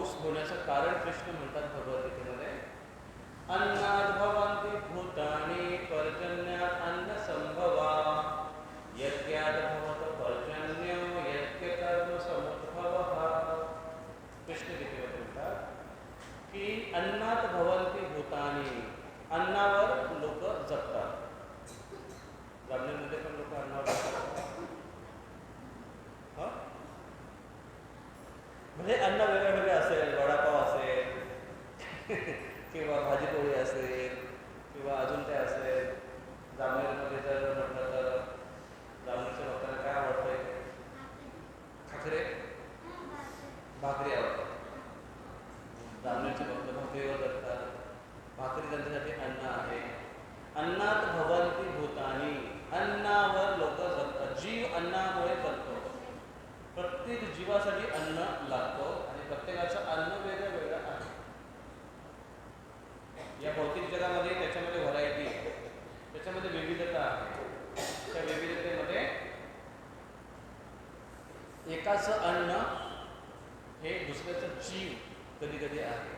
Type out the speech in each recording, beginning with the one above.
पाऊस होण्याचं कारण कृष्ण म्हणतात भगवद्गीतेमध्ये, अन्नाद भवन्ति भूतानि पर्जन्यात् अन्न संभवा यज्ञात भवत पर्जन्यो यज्ञ कर्म समुद्भवः. कृष्ण गीतेमध्ये म्हणतात की अन्नात भवन्ति भूतानि, अन्नावर लोक जगतात. जामनेरमध्ये पण लोक अन्नावर जगतात. म्हणजे अन्न वेगळे वेगळे असेल, वडापाव असेल किंवा भाजीपोळी असेल किंवा अजून काय असेल. जामनेरमध्ये जर म्हटलं तर जामनेरच्या लोकांना काय आवडतं? खाकरे, भाकरी आवडतात. जामनेरचे लोक भाकरीवर जगतात. भाकरी त्यांच्यासाठी अन्न आहे. अन्नात भवन्ति भूतानि, अन्नावर लोक जगतात. जीव अन्नामुळे जगतो. प्रत्येक जीवासाठी अन्न लागतो आणि प्रत्येकाचं अन्न वेगळं वेगळं आहे. या भौतिक जगामध्ये त्याच्यामध्ये व्हरायटी आहे, त्याच्यामध्ये विविधता आहे. त्या विविधतेमध्ये एकाचं अन्न हे दुसऱ्याचं जीव कधी कधी आहे.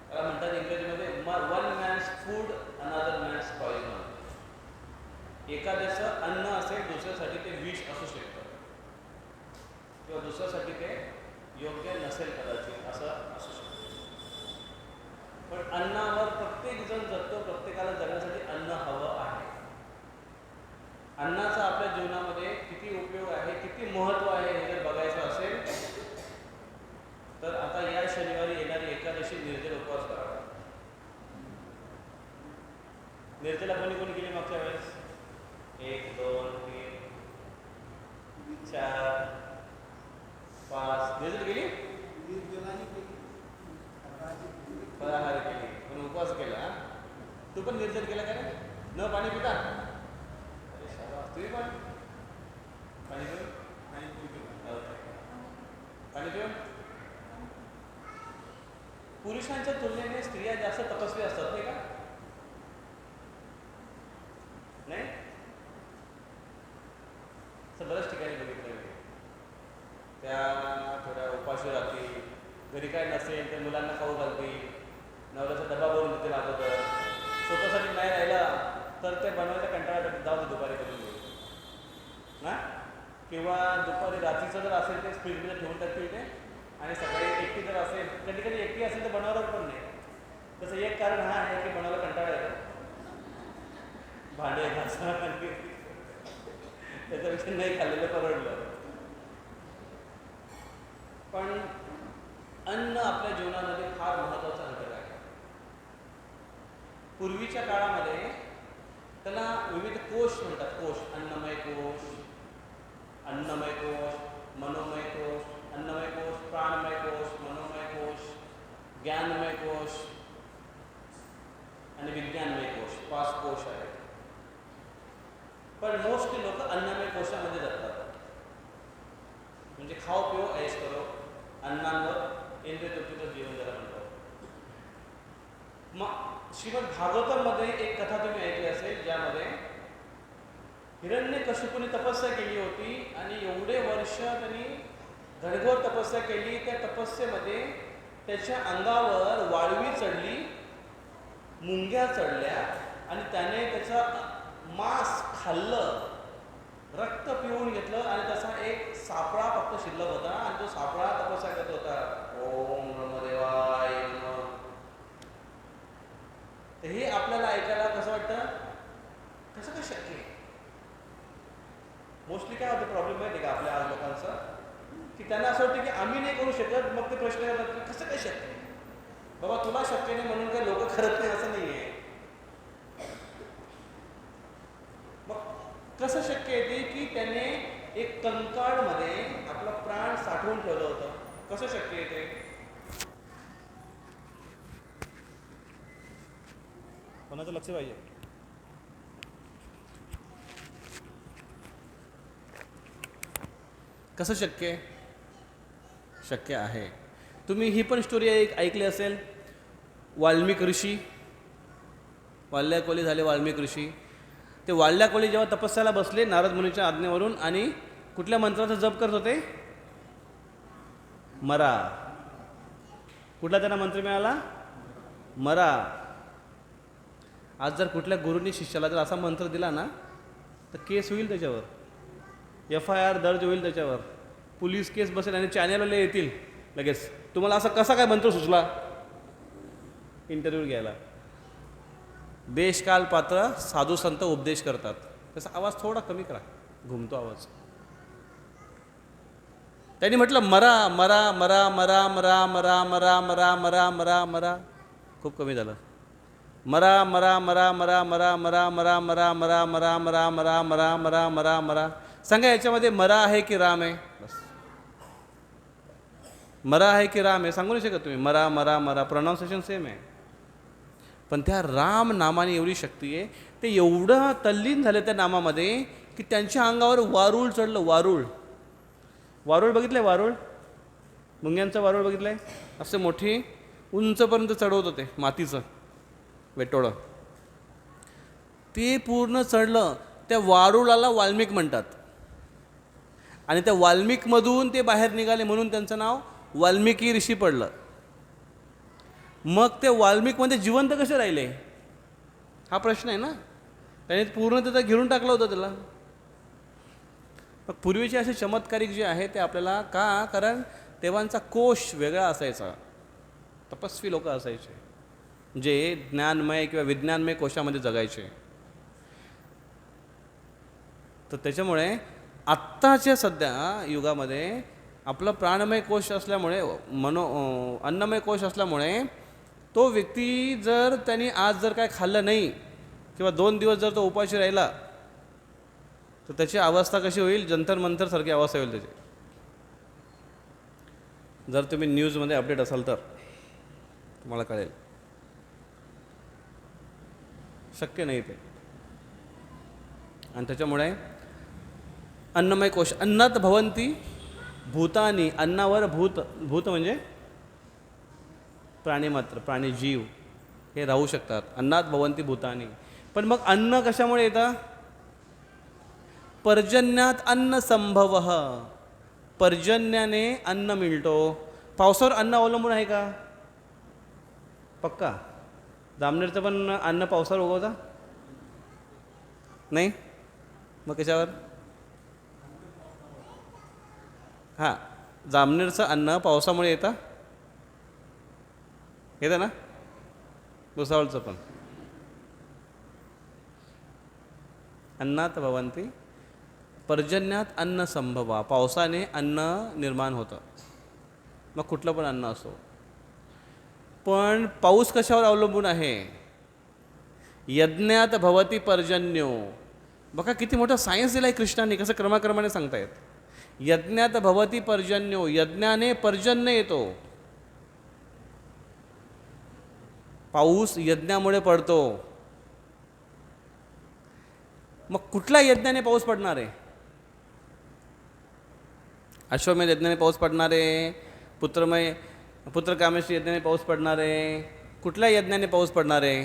त्याला म्हणतात इंग्रजीमध्ये one man's food another man's poison. एखाद्याचं अन्न असेल दुसऱ्यासाठी ते विष असू शकतं किंवा दुसऱ्यासाठी ते योग्य नसेल कदाचित, असं असू शकतं. पण अन्नावर प्रत्येक जण जगतो. प्रत्येकाला जगण्यासाठी अन्न हवं आहे. अन्नाचा आपल्या जीवनामध्ये किती उपयोग आहे, किती महत्त्व आहे हे जर बघायचं असेल तर आता या शनिवारी येणारी एकादशी निर्जल उपवास करावा. निर्जला कोणी कोणी केली मागच्या वेळेस? 1 2 3 4 5 निर्जल केली, फळाहार केली, पण उपवास केला. तू पण निर्जल केला का? न पाणी पिता? अरे शाबास. तुम्ही पण पाणी पिऊन पाणी पिऊन. पुरुषांच्या तुलनेने स्त्रिया जास्त तपस्वी असतात नाही का? नाही? असं बऱ्याच ठिकाणी बघितलं मी. त्या थोड्या उपाशी राहतील, घरी काय नसेल तर मुलांना खाऊ घालतील, नवऱ्याचा डबा भरून देतील अगोदर. स्वतःसाठी नाही राहिला तर ते बनवायचा कंटाळा जाऊ दे दुपारी करून घेईल ना. किंवा दुपारी रात्रीचं जर असेल ते फ्रीजमध्ये ठेवून टाकतील ते, आणि सकाळी एकटी जर असेल, कधी कधी एकटी असेल तर बनवणार पण नाही. तसं एक कारण हा आहे की बनवायला कंटाळा येतो, भांडे घासा, त्याच्यापेक्षा नाही खाल्लेलं परवडलं. पण अन्न आपल्या जीवनामध्ये फार महत्त्वाचा घटक आहे. पूर्वीच्या काळामध्ये त्याला विविध कोश म्हणतात. कोश, अन्नमय कोश, अन्नमय कोश, मनोमय कोश, अन्नमय कोश, प्राणमय कोश, मनोमय कोश, ज्ञानमय कोश आणि विज्ञानमय कोश. 5 कोश आहेत. पण मोस्टली लोक अन्नमय कोशामध्ये जातात. म्हणजे खाओ पिओ ऐश करो, अन्नांवर इंद्रिय तृप्तीचं जीवन ज्याला म्हणतो. मग श्रीमद भागवतामध्ये एक कथा तुम्ही ऐकली असेल, ज्यामध्ये हिरण्यकशिपूने तपस्या केली होती आणि एवढे वर्ष त्यांनी घनघोर तपस्या केली. त्या तपस्येमध्ये त्याच्या अंगावर वाळवी चढली, मुंग्या चढल्या आणि त्याने त्याचा मांस खाल्लं, रक्त पिऊन घेतलं आणि त्याचा एक सापळा फक्त शिल्लक होता आणि तो सापळा तपस्या करत होता. ओम ब्रह्मदेवाय नमः. तर हे आपल्याला ऐकायला कसं वाटतं? कसं काय शक्य आहे? मोस्टली काय होतं प्रॉब्लेम माहिती आहे का आपल्या आज लोकांचा, की त्यांना असं वाटतं की आम्ही नाही करू शकत. मग ते प्रश्न येतात की कसं काय शक्य आहे? बाबा तुला शक्य नाही म्हणून काही लोक करत नाही असं नाही आहे. कसं शक्य आहे ते की त्याने एक कंकाळमध्ये आपला प्राण साठवून ठेवलं होतं. कसं शक्य आहे ते? कोणाचं लक्ष पाहिजे? कसं शक्य आहे? शक्य आहे. तुम्ही ही पण स्टोरी ऐकली असेल. वाल्मिक ऋषी, वाल्याकोली झाले वाल्मिक ऋषी. ते वाल्याकोली जेव्हा तपस्याला बसले नारद मुनीच्या आज्ञेवरून आणि कुठल्या मंत्राचा जप करत होते? मरा. कुठला त्यांना मंत्र मिळाला? मरा. आज जर कुठल्या गुरूंनी शिष्याला जर असा मंत्र दिला ना तर केस होईल त्याच्यावर, FIR दर्ज होईल त्याच्यावर, पोलीस केस बसेल आणि चॅनेलवाले येतील लगेच, तुम्हाला असा कसा काय मंत्र सुचला इंटरव्ह्यू घ्यायला. देशकाल पात्र साधू संत उपदेश करतात. त्याचा आवाज थोडा कमी करा, घुमतो आवाज. त्यांनी म्हटलं मरा मरा मरा मरा मरा मरा मरा मरा मरा मरा मरा, खूप कमी झालं. मरा मरा मरा मरा मरा मरा मरा मरा मरा मरा मरा मरा मरा मरा मरा मरा. सांगा याच्यामध्ये मरा आहे की राम आहे? बस. मरा आहे की राम आहे सांगू नाही शकत तुम्ही. मरा मरा मरा प्रोनाऊन्सिएशन सेम आहे, पण त्या राम नामाने एवढी शक्ती आहे. ते एवढं तल्लीन झाले त्या नामामध्ये की त्यांच्या अंगावर वारूळ चढलं. वारूळ, वारूळ बघितलंय? वारूळ, मुंग्यांचं वारूळ बघितलंय? असं मोठी उंचपर्यंत चढवत होते मातीचं वेटोळं, ते पूर्ण चढलं. त्या वारुळाला वाल्मिक म्हणतात आणि त्या वाल्मिकमधून ते बाहेर निघाले म्हणून त्यांचं नाव वाल्मिकी ऋषी पडलं. मग ते वाल्मिकमध्ये जिवंत कसे राहिले हा प्रश्न आहे ना. त्याने पूर्ण त्याचा घेऊन टाकलं होतं त्याला. मग पूर्वीचे असे चमत्कारिक जे आहे ते आपल्याला का, कारण तेव्हांचा कोश वेगळा असायचा, तपस्वी लोक असायचे जे ज्ञानमय किंवा विज्ञानमय कोशामध्ये जगायचे. तर त्याच्यामुळे आत्ताच्या सध्या युगामध्ये आपला प्राणमय कोश असल्यामुळे, अन्नमय कोश असल्यामुळे तो व्यक्ती जर त्यांनी आज जर काय खाल्लं नाही किंवा 2 दिवस जर तो उपाशी राहिला तर त्याची अवस्था कशी होईल? जंतर मंतर सारखी अवस्था होईल त्याची. जर तुम्ही न्यूजमध्ये अपडेट असाल तर तुम्हाला कळेल. शक्य नाही ते. आणि त्याच्यामुळे अन्नमय कोश, अन्नात भवंती भूतानी, अन्नावर भूत, भूत म्हणजे प्राणीमात्र, प्राणी जीव हे राहू शकतात. अन्नात भवंती भूतानी. पण मग अन्न कशामुळे येतं? पर्जन्यात अन्न संभव, पर्जन्याने अन्न मिळतो. पावसावर अन्न अवलंबून आहे का? पक्का. जामनेरचं पण अन्न पावसावर उगवता नाही? मग कशावर? हां, जामनेरचं अन्न पावसामुळे येतं, येतं ना. भुसावळचं पण. अन्नात भवंती पर्जन्यात अन्न संभवा, पावसाने अन्न निर्माण होतं. मग कुठलं पण अन्न असो. पण पाऊस कशावर अवलंबून आहे? यज्ञात भवती पर्जन्यो. बघा किती मोठं सायन्स दिलं आहे कृष्णाने, कसं क्रमाक्रमाने सांगतायत. यज्ञात भवती पर्जन्यो, यज्ञाने पर्जन्य येतो. पाऊस यज्ञामुळे पडतो. मग कुठल्या यज्ञाने पाऊस पडणार आहे? अश्वमेध यज्ञाने पाऊस पडणार आहे, पुत्रकामेष्टी यज्ञाने पाऊस पडणार आहे. कुठल्या यज्ञाने पाऊस पडणार आहे?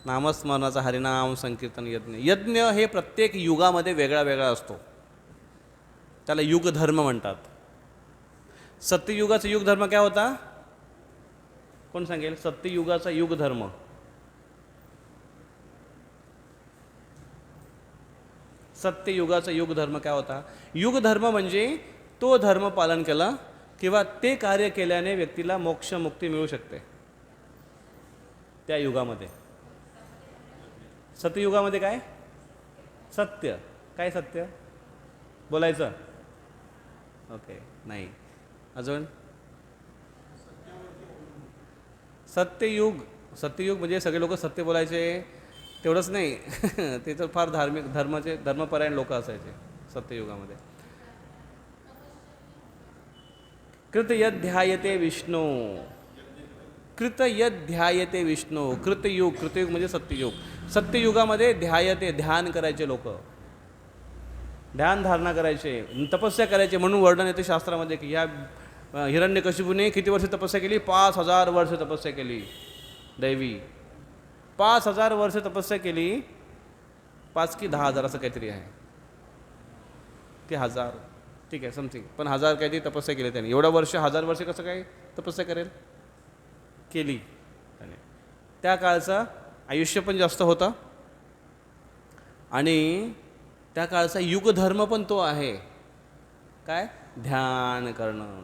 नामस्मरणाचा हरिनाम संकीर्तन यज्ञ. यज्ञ हे प्रत्येक युगामध्ये वेगळा वेगळा असतो. त्याला युगधर्म म्हणतात. सत्ययुगाचा युगधर्म काय होता? कोण सांगेल? सत्ययुगाचा युगधर्म. सत्ययुगाचा युगधर्म काय होता? युगधर्म म्हणजे तो धर्म पालन केला किंवा ते कार्य केल्याने व्यक्तीला मोक्ष मुक्ती मिळू शकते त्या युगामध्ये. सत्ययुगामध्ये काय? सत्य. काय सत्य बोलायचं? ओके, नाही. अजून सत्ययुग. सत्ययुग म्हणजे सगळे लोक सत्य बोलायचे तेवढंच नाही ते तर फार धार्मिक धर्मपरायण लोक असायचे सत्ययुगामध्ये. कृत यद ध्यायते विष्णू, कृत यद ध्यायते विष्णू. कृतयुग, कृतयुग म्हणजे सत्ययुग. सत्ययुगामध्ये ध्यायते, ध्यान करायचे लोक, ध्यान धारणा करायचे, तपस्या करायचे. म्हणून वर्णन येते शास्त्रामध्ये की ह्या हिरण्यकशिपूने किती वर्ष तपस्या केली? 5000 वर्ष तपस्या केली दैवी. 5000 वर्ष तपस्या केली. 5 की 10,000 असं काहीतरी आहे की 1000. ठीक आहे समथिंग, पण 1000 काहीतरी तपस्या केली त्याने. एवढं वर्ष 1000 वर्ष कसं काय तपस्या करेल? केली त्याने. त्या काळचा आयुष्य पण जास्त होता आणि त्या काळचा युगधर्म पण तो आहे. काय? ध्यान करणं,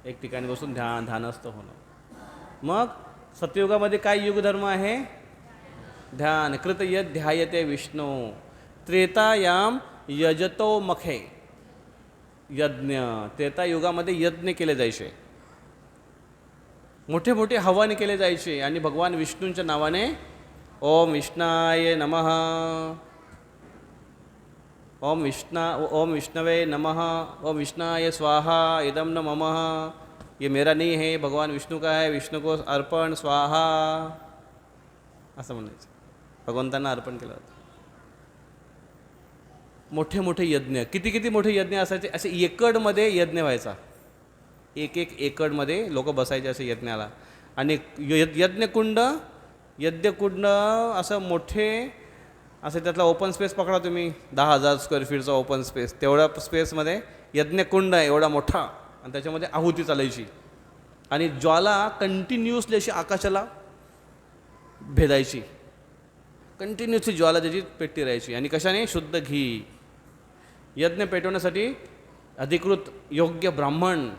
एक ठिकाणी बसून ध्यानस्थ होणं. मग सत्ययुगामध्ये काय युगधर्म आहे? ध्यान. कृत यद ध्यायते विष्णू. त्रेतायाम यजतो मखे. यज्ञ. त्रेतायुगामध्ये यज्ञ केले जायचे, मोठे मोठे हवन केले जायचे आणि भगवान विष्णूंच्या नावाने ओम विष्णाय नमः, ओम विष्णवे नमः, ओम विष्णाय स्वाहा, इदम न मम, ये मेरा नहीं है, भगवान विष्णू का है, विष्णू को अर्पण स्वाहा, असं म्हणायचं. भगवंतांना अर्पण केलं जातं. मोठे मोठे यज्ञ, किती किती मोठे यज्ञ असायचे. असे एकरमध्ये यज्ञ व्हायचा. एक एकरमध्ये लोक बसायचे असे यज्ञाला. आणि यज्ञकुंड असं मोठे असं, त्यातला ओपन स्पेस पकडा तुम्ही, 10,000 स्क्वेअर फीटचा ओपन स्पेस. तेवढ्या स्पेसमध्ये यज्ञकुंड आहे एवढा मोठा, आणि त्याच्यामध्ये आहुती चालायची आणि ज्वाला कंटिन्युअसली अशी आकाशाला भेदायची. कंटिन्युअसली ज्वाला त्याची पेटती राहायची. आणि कशाने? शुद्ध घी. यज्ञ पेटवण्यासाठी अधिकृत योग्य ब्राह्मण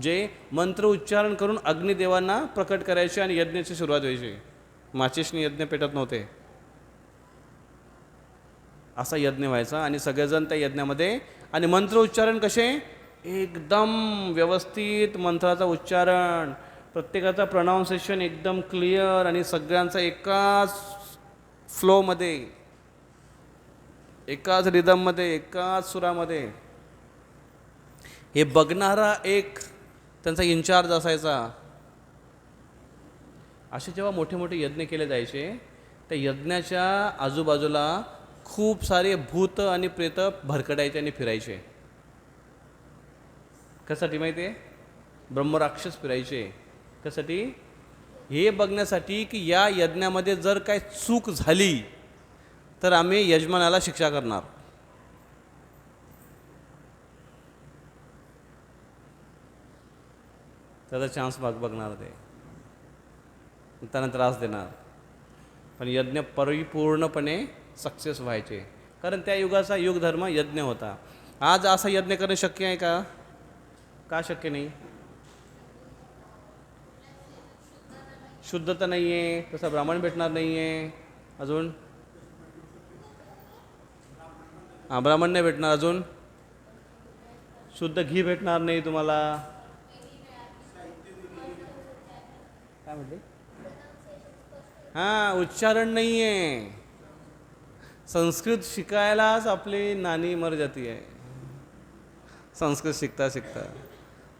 जे मंत्र उच्चारण करून अग्निदेवांना प्रकट करायचे आणि यज्ञाची सुरुवात व्हायची. माचीसने यज्ञ पेटत नव्हते. असा यज्ञ व्हायचा आणि सगळेजण त्या यज्ञामध्ये. आणि मंत्र उच्चारण कसे? एकदम व्यवस्थित मंत्राचा उच्चारण, प्रत्येकाचा प्रोनाऊन्सिएशन एकदम क्लिअर आणि सगळ्यांचा एकाच फ्लोमध्ये, एकाच रिदममध्ये, एकाच सुरामध्ये. हे बघणारा एक त्यांचा इन्चार्ज असायचा. असे जेव्हा मोठे मोठे यज्ञ केले जायचे, त्या यज्ञाच्या आजूबाजूला खूप सारे भूत आणि प्रेत भरकटायचे आणि फिरायचे. कशासाठी माहिती आहे? ब्रह्मराक्षस फिरायचे. कशासाठी? हे बघण्यासाठी की या यज्ञामध्ये जर काय चूक झाली तर आम्ही यजमानाला शिक्षा करणार. त्याचा चान्स बघणार ते, त्यांना त्रास देणार. पण यज्ञ परिपूर्णपणे सक्सेस व्हायचे, कारण त्या युगाचा युगधर्म यज्ञ होता. आज असा यज्ञ करणं शक्य आहे का? का शक्य नाही? शुद्धता नाही आहे, तसा ब्राह्मण भेटणार नाही आहे. अजून ब्राह्मण नाही भेटणार. अजून शुद्ध घी भेटणार नाही तुम्हाला. काय म्हणते? उच्चारण नाही आहे. संस्कृत शिकायलाच आपली नानी मर जाती आहे. संस्कृत शिकता शिकता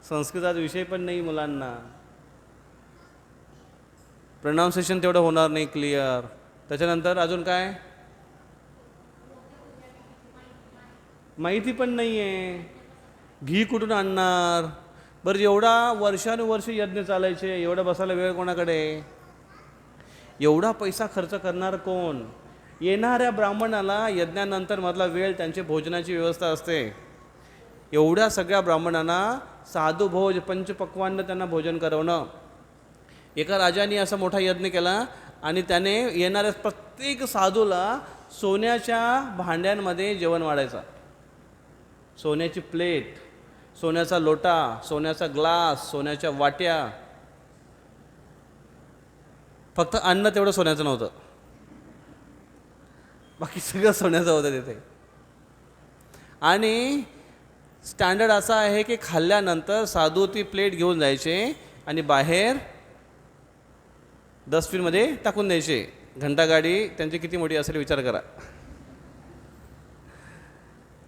संस्कृताचा विषय पण नाही मुलांना. प्रोनाऊन्सिएशन तेवढं होणार नाही क्लिअर. त्याच्यानंतर अजून काय? माहिती पण नाही आहे. घी कुठून आणणार? बरं, एवढा वर्षानुवर्ष यज्ञ चालायचे, एवढा बसायला वेळ कोणाकडे? एवढा पैसा खर्च करणार कोण? येणाऱ्या ब्राह्मणाला यज्ञानंतर मधला वेळ त्यांची भोजनाची व्यवस्था असते. एवढ्या सगळ्या ब्राह्मणांना साधू भोज पंचपक्वान्न त्यांना भोजन करवणं. एका राजाने असा मोठा यज्ञ केला आणि त्याने येणाऱ्या प्रत्येक साधूला सोन्याच्या भांड्यांमध्ये जेवण वाढायचा. सोन्याची प्लेट, सोन्याचा लोटा, सोन्याचा ग्लास, सोन्याच्या वाट्या. फक्त अन्न तेवढं सोन्याचं नव्हतं, बाकी सगळं सोन्याचं होतं तिथे. आणि स्टँडर्ड असा आहे की खाल्ल्यानंतर साधू ती प्लेट घेऊन जायचे आणि बाहेर डस्टबिनमध्ये टाकून द्यायचे. घंटागाडी त्यांची किती मोठी असेल विचार करा.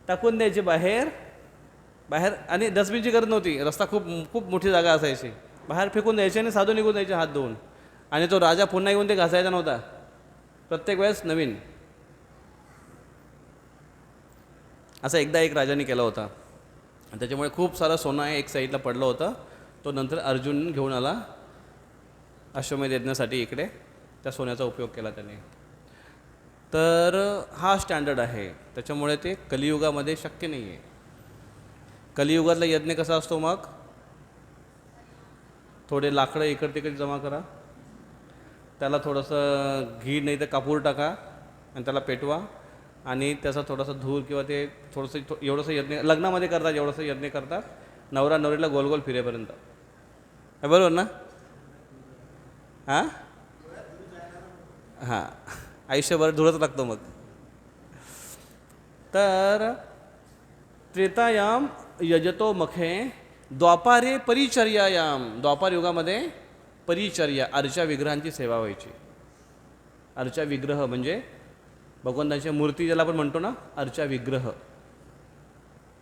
टाकून द्यायचे बाहेर बाहेर. आणि डस्टबिनची गरज नव्हती, रस्ता खूप खूप मोठी जागा असायची. बाहेर फेकून द्यायचे आणि साधू निघून द्यायचे हात धुवून. आणि तो राजा पुन्हा येऊन ते घासायचा नव्हता, प्रत्येक वेळेस नवीन. असं एकदा एक राजाने केला होता. त्याच्यामुळे खूप सारं सोनं एक साईडला पडलं होतं. तो नंतर अर्जुन घेऊन आला अश्वमेध यज्ञासाठी इकडे. त्या सोन्याचा उपयोग केला त्याने. तर हा स्टँडर्ड आहे. त्याच्यामुळे ते कलियुगामध्ये शक्य नाही आहे. कलियुगातला यज्ञ कसा असतो मग? थोडे लाकडं इकडे तिकडे जमा करा, त्याला थोडंसं घी नाही तर कापूर टाका आणि त्याला पेटवा आणि त्याचा थोडासा धूर किंवा ते थोडंसं एवढंसं यज्ञ लग्नामध्ये करतात, एवढंसं यज्ञ करतात नवरा नवरीला गोल गोल फिरेपर्यंत. बरोबर ना? हां हां, आयुष्यभर धुळच लागतो मग. तर त्रेतायाम यजतो मखे द्वापारे परिचर्यायाम. द्वापार युगामध्ये परिचर्या, अर्चा विग्रहांची सेवा व्हायची. अर्चा विग्रह म्हणजे भगवंतांच्या मूर्ती ज्याला आपण म्हणतो ना, अर्चा विग्रह,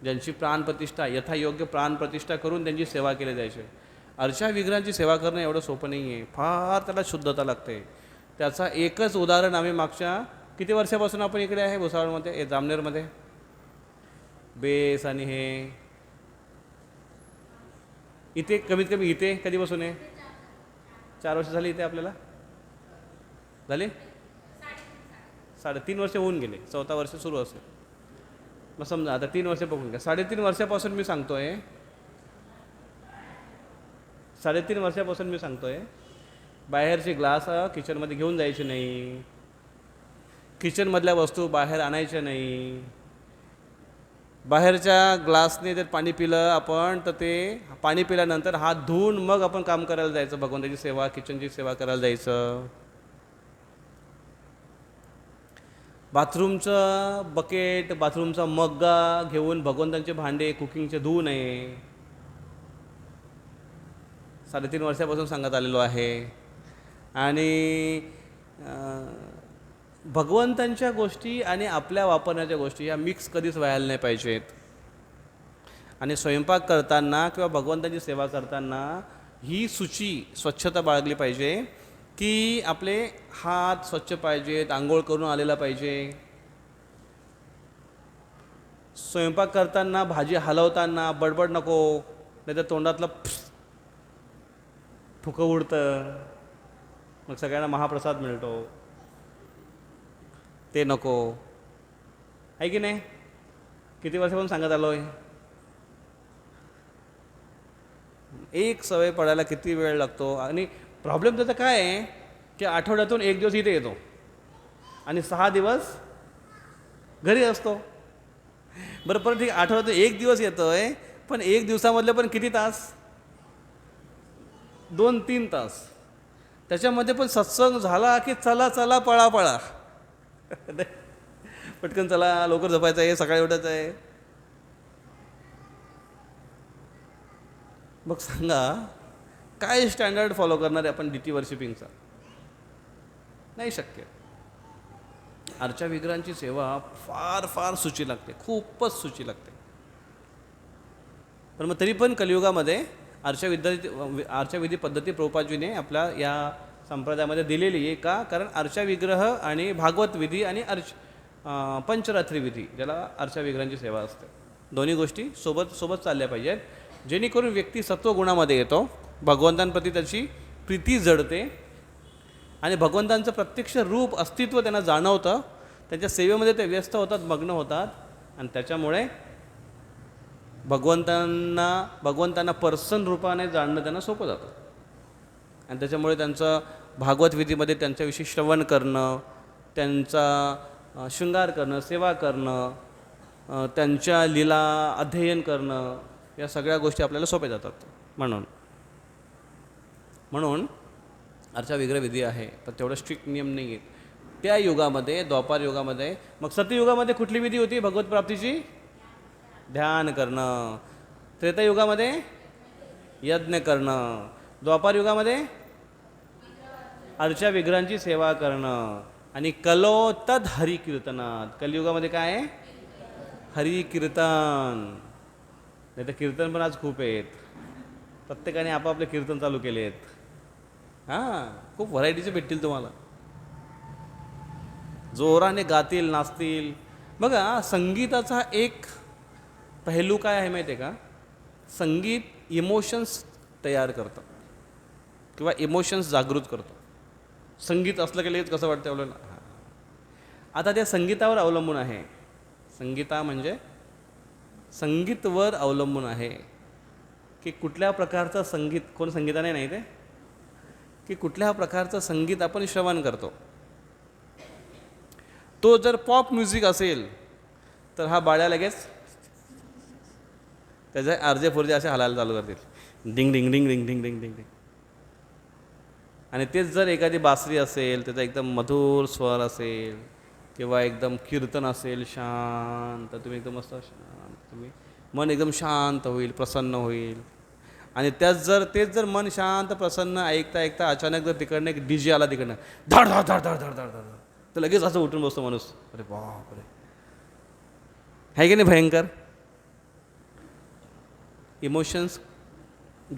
ज्यांची प्राणप्रतिष्ठा यथायोग्य प्राणप्रतिष्ठा करून त्यांची सेवा केली जायची. अर्चा विग्रहांची सेवा करणं एवढं सोपं नाही आहे, फार त्याला शुद्धता लागते. त्याचा एकच उदाहरण आम्ही मागच्या किती वर्षापासून आपण इकडे आहे भुसावळमध्ये, जामनेरमध्ये बेस आणि हे इथे कमीत कमी इथे कधीपासून आहे? 4 वर्ष झाली इथे आपल्याला झाले, 3.5 वर्ष होऊन गेले, 4थं वर्ष सुरू असेल. मग समजा आता 3 वर्ष बघून घ्या. 3.5 वर्षापासून मी सांगतोय, 3.5 वर्षापासून मी सांगतोय बाहेरचे ग्लास किचनमध्ये घेऊन जायचे नाही, किचनमधल्या वस्तू बाहेर आणायच्या नाही. बाहेरच्या ग्लासने जर पाणी पिलं आपण तर ते पाणी पिल्यानंतर हात धुवून मग आपण काम करायला जायचं, भगवंताची सेवा किचनची सेवा करायला जायचं. बाथरूमचं बकेट बाथरूमचा मग्गा घेऊन भगवंतांचे भांडे कुकिंगचे धुवू नये. 3.5 वर्षापासून सांगत आलेलो आहे. आणि भगवंतांच्या गोष्टी आणि आपल्या वापरण्याच्या गोष्टी या मिक्स कधीच व्हायला नाही पाहिजेत. आणि स्वयंपाक करताना किंवा भगवंताची सेवा करताना ही स्वच्छता बाळगली पाहिजे की आपले हात स्वच्छ पाहिजेत, आंघोळ करून आलेला पाहिजे. स्वयंपाक करताना भाजी हलवताना बडबड नको, नाही तर तोंडातलं थुकं उडतं, मग सगळ्यांना महाप्रसाद मिळतो, ते नको. आहे की नाही? किती वर्षापासून सांगत आलो आहे. एक सवय पडायला किती वेळ लागतो. आणि प्रॉब्लेम त्याचा काय आहे की आठवड्यातून 1 दिवस इथे येतो आणि 6 दिवस घरी असतो. बरं परत ठीक, आठवड्यातून 1 दिवस येतो आहे, पण 1 दिवसामधले पण किती तास? 2-3 तास. त्याच्यामध्ये पण सत्संग झाला की चला चला पळा पळा, पटकन चला, लवकर झोपायचं आहे, सकाळी उठायचं आहे. मग सांगा काय स्टँडर्ड फॉलो करणार आहे आपण डीटी वर्शिपिंगचा? नाही शक्य. अर्चा विग्रहांची सेवा फार फार सूची लागते, खूपच सूची लागते. पण मग तरी पण कलियुगामध्ये अर्चाविधी पद्धती प्रभुपादजीने आपल्या या संप्रदायामध्ये दिलेली आहे. का? कारण अर्चा विग्रह आणि भागवत विधी आणि पंचरात्री विधी, ज्याला अर्चा विग्रहांची सेवा असते, दोन्ही गोष्टी सोबत सोबत चालल्या पाहिजेत, जेणेकरून व्यक्ती सत्वगुणामध्ये येतो, भगवंतांप्रती त्याची प्रीती जडते आणि भगवंतांचं प्रत्यक्ष रूप अस्तित्व त्यांना जाणवतं. त्यांच्या सेवेमध्ये ते व्यस्त होतात, मग्न होतात आणि त्याच्यामुळे भगवंतांना पर्सन रूपाने जाणणं त्यांना सोपं जातं. आणि त्याच्यामुळे त्यांचं भागवत विधीमध्ये त्यांच्याविषयी श्रवण करणं, त्यांचा शृंगार करणं, सेवा करणं, त्यांच्या लीला अध्ययन करणं, या सगळ्या गोष्टी आपल्याला सोप्या जातात. म्हणून अर्चा विग्रह विधी आहे, पण तेवढं स्ट्रिक्ट नियम नाही आहेत त्या युगामध्ये, द्वापार युगामध्ये. मग सत्ययुगामध्ये कुठली विधी होती भगवत प्राप्तीची? ध्यान करणं. त्रेतायुगामध्ये यज्ञ करणं. द्वापार युगामध्ये अर्चा विग्रहांची सेवा करणं. आणि कलो तद हरिकीर्तनात. कलियुगामध्ये काय आहे? हरिकीर्तन. नाही तर कीर्तन पण आज खूप आहेत, प्रत्येकाने आपापले कीर्तन चालू केले आहेत. खूप व्हरायटीचे भेटतील तुम्हाला, जोराने गातील, नाचतील. बघा, संगीताचा एक पहलू काय आहे माहिती आहे का? संगीत इमोशन्स तयार करतं किंवा इमोशन्स जागृत करतं. संगीत असलं की लगेच कसं वाटतं आपल्याला? आता त्या संगीतावर अवलंबून आहे. संगीता म्हणजे संगीतवर अवलंबून आहे की कुठल्या प्रकारचं संगीत, कोण संगीताने नाही ते, की कुठल्या प्रकारचं संगीत आपण श्रवण करतो. तो जर पॉप म्युझिक असेल तर हा बाळ्या लगेच त्याचे आरजे फोरजे असे हलायला चालू करतील, डिंग डिंग डिंग डिंग डिंग डिंग डिंग डिंग. आणि तेच जर एखादी बासरी असेल, त्याचा एकदम मधुर स्वर असेल किंवा एकदम कीर्तन असेल शांत, तुम्ही एकदम मस्त शांत, तुम्ही मन एकदम शांत होईल, प्रसन्न होईल. आणि तेच जर मन शांत प्रसन्न ऐकता ऐकता अचानक जर तिकडनं एक DJ आला, तिकडनं धड धड धड धड धड धड धड, तर लगेच असं उठून बसतो माणूस. अरे बापरे, आहे की नाही भयंकर. इमोशन्स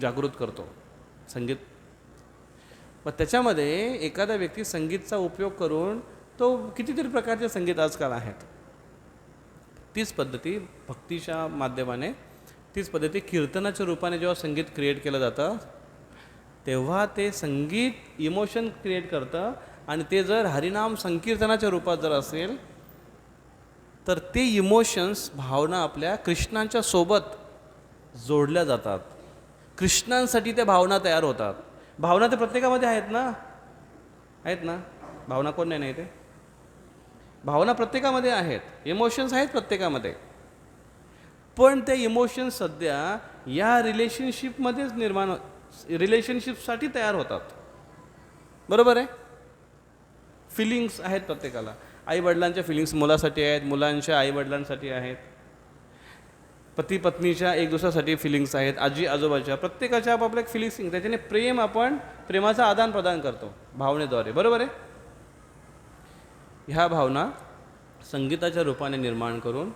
जागृत करतो संगीत. मग त्याच्यामध्ये एखादा व्यक्ती संगीतचा उपयोग करून तो कितीतरी प्रकारचे संगीत आजकाल आहेत. तीच पद्धती भक्तीच्या माध्यमाने, तीच पद्धती कीर्तनाच्या रूपाने जेव्हा संगीत क्रिएट केलं जातं तेव्हा ते संगीत इमोशन क्रिएट करतं. आणि ते जर हरिनाम संकीर्तनाच्या रूपात जर असेल तर ते इमोशन्स, भावना आपल्या कृष्णांच्या सोबत जोडल्या जातात. कृष्णांसाठी त्या भावना तयार होतात. भावना तर प्रत्येकामध्ये आहेत ना, आहेत ना, भावना कोण नाही ते, भावना प्रत्येकामध्ये आहेत, इमोशन्स आहेत प्रत्येकामध्ये. पण ते इमोशन्स सध्या या रिलेशनशिपमध्येच रिलेशनशिपसाठी तयार होतात. बरोबर आहे. फिलिंग्स आहेत प्रत्येकाला. आईवडिलांच्या फिलिंग्स मुलासाठी आहेत, मुलांच्या आईवडिलांसाठी आहेत, पती पत्नीच्या एक दुसऱ्यासाठी फिलिंग्स आहेत, आजी आजोबाच्या, प्रत्येकाच्या आपापल्या फिलिंग्स. त्याच्याने आपण प्रेमाचं आदान प्रदान करतो भावनेद्वारे. बरोबर आहे. ह्या भावना संगीताच्या रूपाने निर्माण करून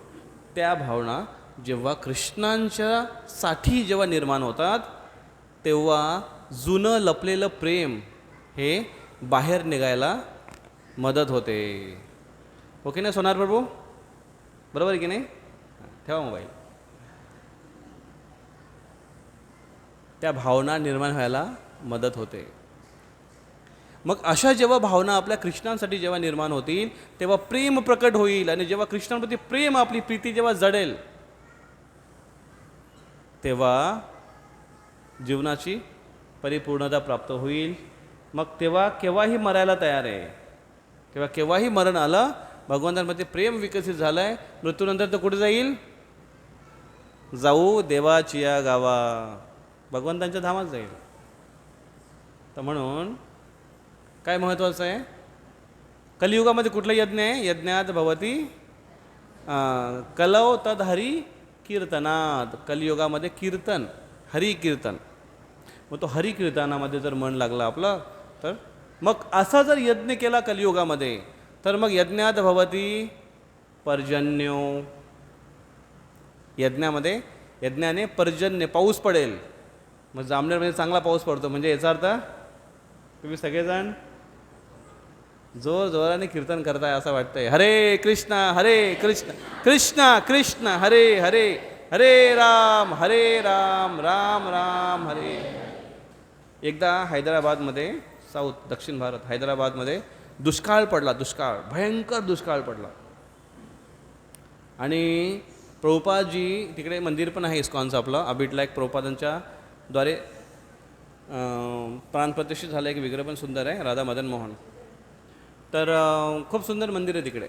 त्या भावना जेव्हा कृष्णांच्या साठी जेव्हा निर्माण होतात तेव्हा जुनं लपलेलं प्रेम हे बाहेर निघायला मदत होते. ओके ना सोनार प्रभू, बरोबर आहे की नाही. ठेवा मोबाईल. त्या भावना निर्माण व्हायला मदत होते. मग अशा जेव्हा भावना आपल्या कृष्णांसाठी जेव्हा निर्माण होतील तेव्हा प्रेम प्रकट होईल. आणि जेव्हा कृष्णांप्रती प्रेम, आपली प्रीती जेव्हा जडेल तेव्हा जीवनाची परिपूर्णता प्राप्त होईल. मग तेव्हा केव्हाही मरायला तयार आहे. तेव्हा केव्हाही मरण आलं, भगवंतांमध्ये प्रेम विकसित झालं आहे, मृत्यूनंतर तर कुठे जाईल, जाऊ देवाचिया गावा, भगवंतांच्या धामात जाईल. तर म्हणून काय महत्त्वाचं आहे, कलियुगामध्ये कुठला यज्ञ आहे, यज्ञात भवती कलौ तद हरी कीर्तनात. कलियुगामध्ये कीर्तन, हरी कीर्तन. मग तो हरी कीर्तनामध्ये जर मन लागलं आपलं तर मग असा जर यज्ञ केला कलियुगामध्ये तर मग यज्ञात भवती पर्जन्यो. यज्ञाने पर्जन्य, पाऊस पडेल. मग जामनेरमध्ये चांगला पाऊस पडतो म्हणजे याचा अर्थ तुम्ही सगळेजण जोर जोराने कीर्तन करताय असं वाटतंय. हरे कृष्ण कृष्ण कृष्ण हरे हरे, हरे राम राम राम हरे. एकदा हैदराबादमध्ये, साऊथ दक्षिण भारत, हैदराबादमध्ये दुष्काळ पडला. भयंकर दुष्काळ पडला. आणि प्रभुपादजी तिकडे मंदिर पण आहे इस्कॉनचं आपलं, अबिटला एक प्रभुपादांच्या द्वारे प्राणप्रतिष्ठित झालं एक विग्रह पण सुंदर आहे, राधा मदन मोहन. तर खूप सुंदर मंदिर आहे तिकडे.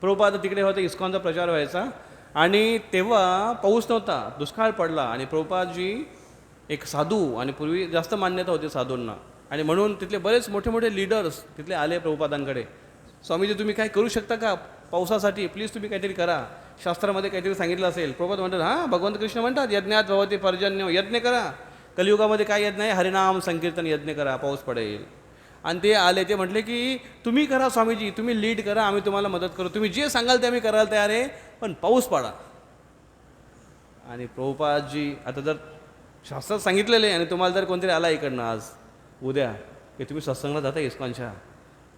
प्रभुपाद तिकडे होते, इस्कॉनचा प्रचार व्हायचा. आणि तेव्हा पाऊस नव्हता, दुष्काळ पडला. आणि प्रभुपादजी एक साधू, आणि पूर्वी जास्त मान्यता होती साधूंना, आणि म्हणून तिथले बरेच मोठे मोठे लीडर्स तिथले आले प्रभुपादांकडे. स्वामीजी तुम्ही काय करू शकता का पावसासाठी, प्लीज तुम्ही काहीतरी करा, शास्त्रामध्ये काहीतरी सांगितलं असेल. प्रभुपाद म्हणतात हां, भगवंत कृष्ण म्हणतात यज्ञात भवती पर्जन्य, यज्ञ करा. कलियुगामध्ये काय यज्ञ आहे, हरिनाम संकीर्तन यज्ञ करा, पाऊस पडेल. आणि ते आले, ते म्हटले की तुम्ही करा स्वामीजी, तुम्ही लीड करा, आम्ही तुम्हाला मदत करू, तुम्ही जे सांगाल ते आम्ही करायला तयार आहे, पण पाऊस पाडा. आणि प्रभुपादजी आता जर शास्त्रात सांगितलेलं आहे आणि तुम्हाला जर कोणतरी आला इकडनं आज उद्या की तुम्ही सत्संगला जाता इस्कॉनच्या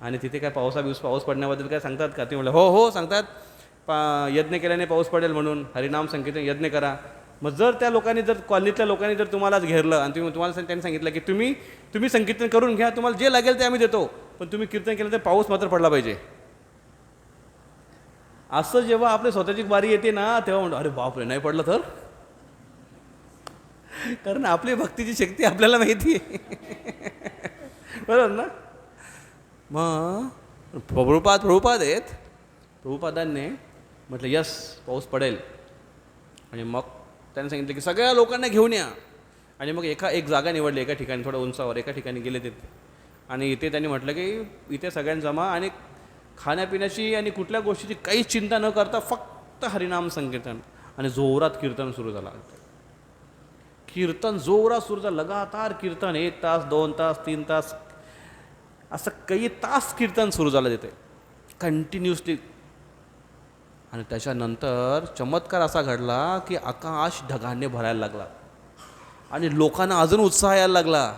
आणि तिथे काय पाऊस पडण्याबद्दल काय सांगतात का, ते म्हटलं हो सांगतात, यज्ञ केल्याने पाऊस पडेल म्हणून हरिनाम संकीर्तन यज्ञ करा. मग जर त्या लोकांनी, जर कॉलनीतल्या लोकांनी जर तुम्हाला घेरलं आणि तुम्हाला त्यांनी सांगितलं की तुम्ही संकीर्तन करून घ्या, तुम्हाला जे लागेल ते आम्ही देतो, पण तुम्ही कीर्तन केलं तर पाऊस मात्र पडला पाहिजे, असं जेव्हा आपली स्वतःची बारी येते ना तेव्हा म्हणतो अरे बापरे नाही पडलं तर, कारण आपली भक्तीची शक्ती आपल्याला माहिती आहे. बरोबर ना. मग प्रभुपाद आहेत. प्रभुपादांनी म्हटलं यस पाऊस पडेल. आणि मग त्यांनी सांगितलं की सगळ्या लोकांना घेऊन या. आणि मग एक जागा निवडली एका ठिकाणी, थोडं उंचावर एका ठिकाणी गेले ते. आणि इथे त्यांनी म्हटलं की इथे सगळ्यांना जमा आणि खाण्यापिण्याची आणि कुठल्या गोष्टीची काहीच चिंता न करता फक्त हरिनाम संकीर्तन. आणि जोरात कीर्तन सुरू झालं. कीर्तन जोरात सुरू झालं, लगातार कीर्तन, 1 तास 2 तास 3 तास असं काही तास कीर्तन सुरू झालं तिथे कंटिन्युअसली. आणि त्याच्यानंतर चमत्कार असा घडला की आकाश ढगाने भरायला लागला आणि लोकांना अजून उत्साह यायला लागला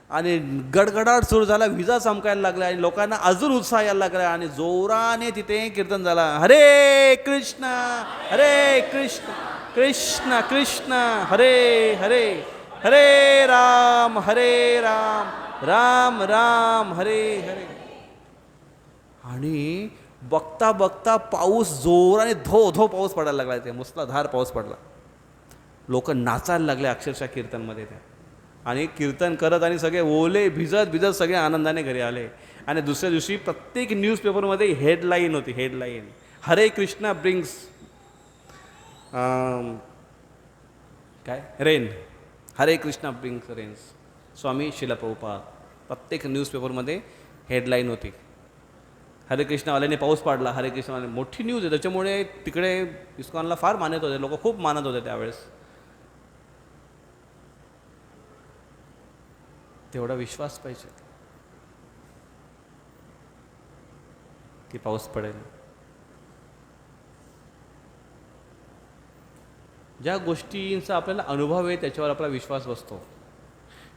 आणि गडगडाट सुरू झाला, विजा चमकायला लागल्या आणि लोकांना अजून उत्साह यायला लागला आणि जोराने तिथे कीर्तन झाला. हरे कृष्ण कृष्ण कृष्ण हरे हरे, हरे राम राम राम हरे हरे. आणि बघता बघता पाऊस जोराने धो पाऊस पडायला लागला. ते मुसळधार पाऊस पडला. लोक नाचायला लागले अक्षरशः कीर्तनमध्ये त्या. आणि कीर्तन करत आणि सगळे ओले भिजत सगळे आनंदाने घरी आले. आणि दुसऱ्या दिवशी प्रत्येक न्यूजपेपरमध्ये हेडलाईन होती, हेडलाईन हरे कृष्णा ब्रिंग्स काय रेन, हरे कृष्णा ब्रिंग्स रेन्स, स्वामी शिला प्रभुपाद. प्रत्येक न्यूजपेपरमध्ये हेडलाईन होती. हरे कृष्णवाल्याने पाऊस पाडला, हरे कृष्णवाले मोठी न्यूज आहे. त्याच्यामुळे तिकडे इस्कॉनला फार मानत होते, लोक खूप मानत होते त्यावेळेस. तेवढा विश्वास पाहिजे की पाऊस पडेल. ज्या गोष्टींचा आपल्याला अनुभव आहे त्याच्यावर आपला विश्वास बसतो.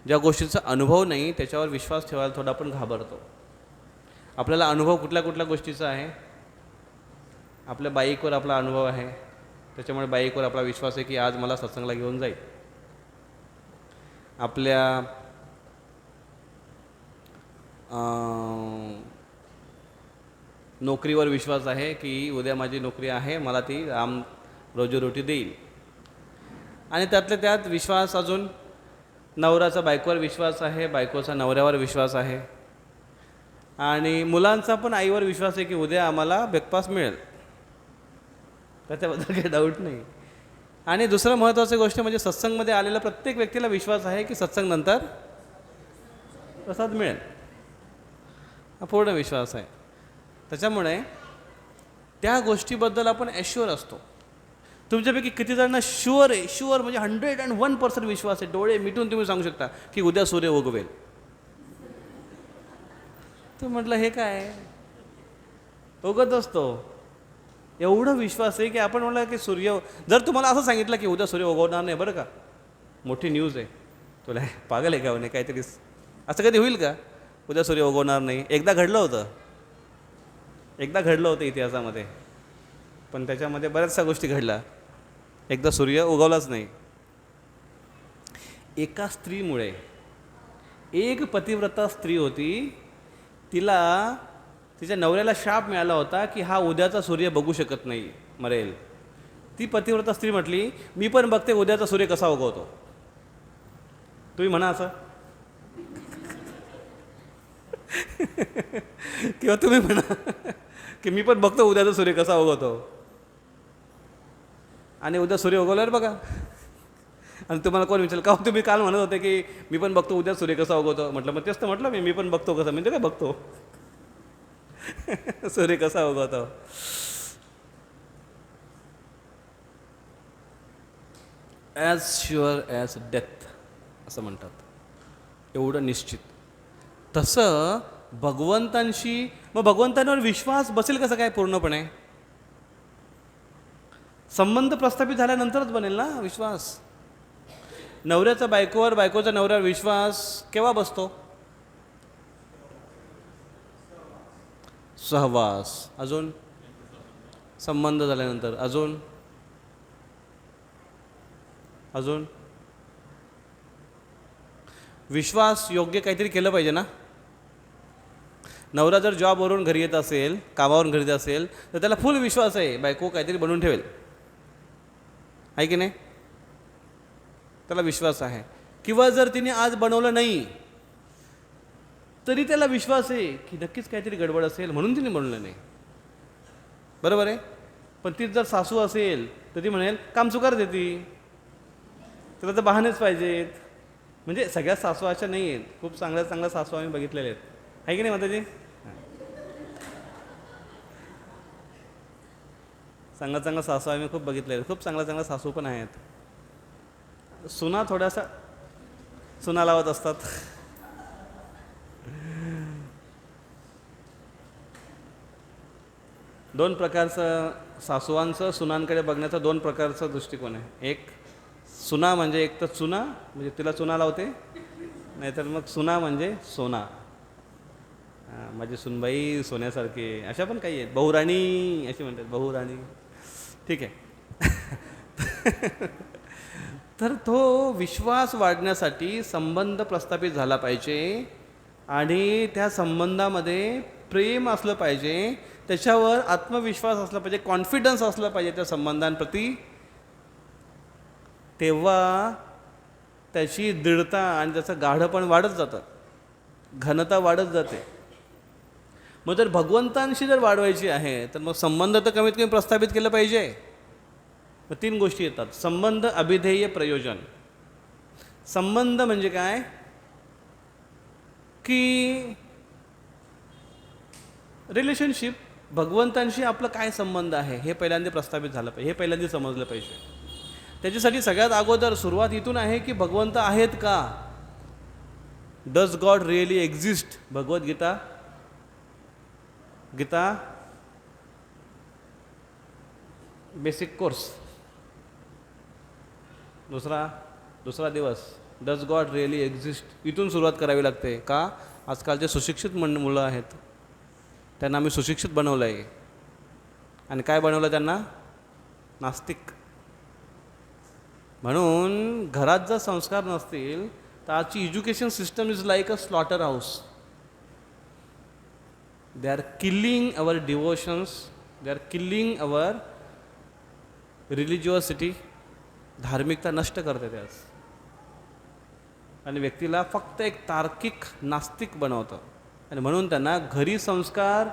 ज्या गोष्टींचा अनुभव नाही त्याच्यावर विश्वास ठेवायला थोडा आपण घाबरतो. आपल्याला अनुभव कुठल्या गोष्टीचा आहे? आपल्या बाईकवर आपला अनुभव आहे, त्याच्यामुळे बाईकवर आपला विश्वास आहे की आज मला सत्संगला घेऊन जाईल. आपल्या नोकरीवर विश्वास आहे की उद्या माझी नोकरी आहे, मला ती राम रोजीरोटी देईल. आणि त्यातल्या त्यात विश्वास अजून नवऱ्याचा बायकोवर विश्वास आहे, बायकोचा नवऱ्यावर विश्वास आहे. आणि मुलांचा पण आईवर विश्वास आहे की उद्या आम्हाला ब्रेकफास्ट मिळेल, त्याच्याबद्दल काही डाऊट नाही. आणि दुसरं महत्त्वाची गोष्ट म्हणजे सत्संगमध्ये आलेल्या प्रत्येक व्यक्तीला विश्वास आहे की सत्संग नंतर प्रसाद मिळेल, हा पूर्ण विश्वास आहे. त्याच्यामुळे त्या गोष्टीबद्दल आपण ॲश्युअर असतो. तुमच्यापैकी किती जणांना शुअर आहे, शुअर म्हणजे 101% विश्वास आहे, डोळे मिटून तुम्ही सांगू शकता की उद्या सूर्य उगवेल? तर म्हटलं हे काय उगत असतो. एवढं विश्वास आहे की आपण म्हटलं की सूर्य, जर तुम्हाला असं सांगितलं की उद्या सूर्य उगवणार नाही बरं का, मोठी न्यूज आहे, तुला पागल आहे का म्हणे काहीतरी, असं कधी होईल का उद्या सूर्य उगवणार नाही? एकदा घडलं होतं इतिहासामध्ये, पण त्याच्यामध्ये बऱ्याचशा गोष्टी घडल्या. एकदा सूर्य उगवलाच नाही. एका स्त्रीमुळे, एक पतिव्रता स्त्री होती, तिला तिच्या नवऱ्याला शाप मिळाला होता की हा उद्याचा सूर्य बघू शकत नाही, मरेल. ती पतिव्रता स्त्री म्हटली मी पण बघते उद्याचा सूर्य कसा उगवतो. तुम्ही म्हणा असं किंवा तुम्ही म्हणा की मी पण बघतो उद्याचा सूर्य कसा उगवतो. आणि उद्या सूर्य उगवल्यावर बघा. आणि तुम्हाला कोण विचारलं का तुम्ही काल म्हणत होते की मी पण बघतो उद्या सूर्य कसा उगवतो? म्हटलं मग तेच तर म्हटलं मी पण बघतो कसं, म्हणजे काय बघतो सूर्य कसा उगवतो. ॲज शुअर ॲज डेथ असं म्हणतात, एवढं निश्चित. तसं भगवंतांशी, मग भगवंतांवर विश्वास बसेल कसं काय पूर्णपणे? संबंध प्रस्थापित झाल्यानंतरच बनेल ना विश्वास. नवऱ्याचा बायकोवर, बायकोचा नवऱ्यावर विश्वास केव्हा बसतो? सहवास, अजून संबंध झाल्यानंतर, अजून विश्वास योग्य काहीतरी केलं पाहिजे ना. नवरा जर जॉबवरून घरी येत असेल, कामावरून घरी येत असेल, तर त्याला फुल विश्वास आहे बायको काहीतरी बनवून ठेवेल, आहे की नाही? त्याला विश्वास आहे. किंवा जर तिने आज बनवलं नाही तरी त्याला विश्वास आहे की नक्कीच काहीतरी गडबड असेल म्हणून तिने बनवलं नाही. बरोबर आहे. पण तीच जर सासू असेल तर ती म्हणेल काम चुकार देती, त्याला तर बहाणेच पाहिजेत. म्हणजे सगळ्या सासू अशा नाही आहेत, खूप चांगल्या चांगल्या सासू आम्ही बघितलेल्या आहेत, आहे की नाही माताजी? चांगल्या चांगल्या सासू आम्ही खूप बघितलेल्या आहेत, खूप चांगल्या चांगल्या सासू पण आहेत. सुना थोड्यासा सुना लावत असतात. दोन प्रकारचं सासूवांचं सुनांकडे बघण्याचा दोन प्रकारचा दृष्टिकोन आहे. एक सुना म्हणजे एक तर चुना म्हणजे तिला चुना लावते, नाहीतर मग सुना म्हणजे सोना. माझी सुनबाई सोन्यासारखी, अशा पण काही आहेत. बहुराणी अशी म्हणतात, बहुराणी. ठीक आहे. तर तो विश्वास वाढण्यासाठी संबंध प्रस्थापित झाला पाहिजे आणि त्या संबंधामध्ये प्रेम असलं पाहिजे, त्याच्यावर आत्मविश्वास असला पाहिजे, कॉन्फिडन्स असला पाहिजे त्या संबंधांप्रती. तेव्हा त्याची दृढता आणि त्याचं गाढपण वाढत जातं, घनता वाढत जाते. मग जर भगवंतांशी जर वाढवायची आहे तर मग संबंध तर कमीत कमी प्रस्थापित केलं पाहिजे. मग तीन गोष्टी येतात: संबंध, अभिधेय, प्रयोजन. संबंध म्हणजे काय की रिलेशनशिप, भगवंतांशी आपलं काय संबंध आहे हे पहिल्यांदा प्रस्थापित झालं पाहिजे, हे पहिल्यांदा समजलं पाहिजे. त्याच्यासाठी सगळ्यात अगोदर सुरुवात इथून आहे की भगवंत आहेत का? Does God really exist? Bhagavad Gita, Gita basic course, दुसरा दिवस. डज गॉड रिअली एक्झिस्ट, इथून सुरुवात करावी लागते. का? आजकालचे सुशिक्षित मुलं आहेत, त्यांना आम्ही सुशिक्षित बनवलं आहे. आणि काय बनवलं त्यांना? नास्तिक. म्हणून घरात जर संस्कार नसतील तर आजची education system is like a slaughter house. They are killing our devotions, they are killing our religiosity. धार्मिकता नष्ट करते त्यास आणि व्यक्तीला फक्त एक तार्किक नास्तिक बनवतं. आणि म्हणून त्यांना घरी संस्कार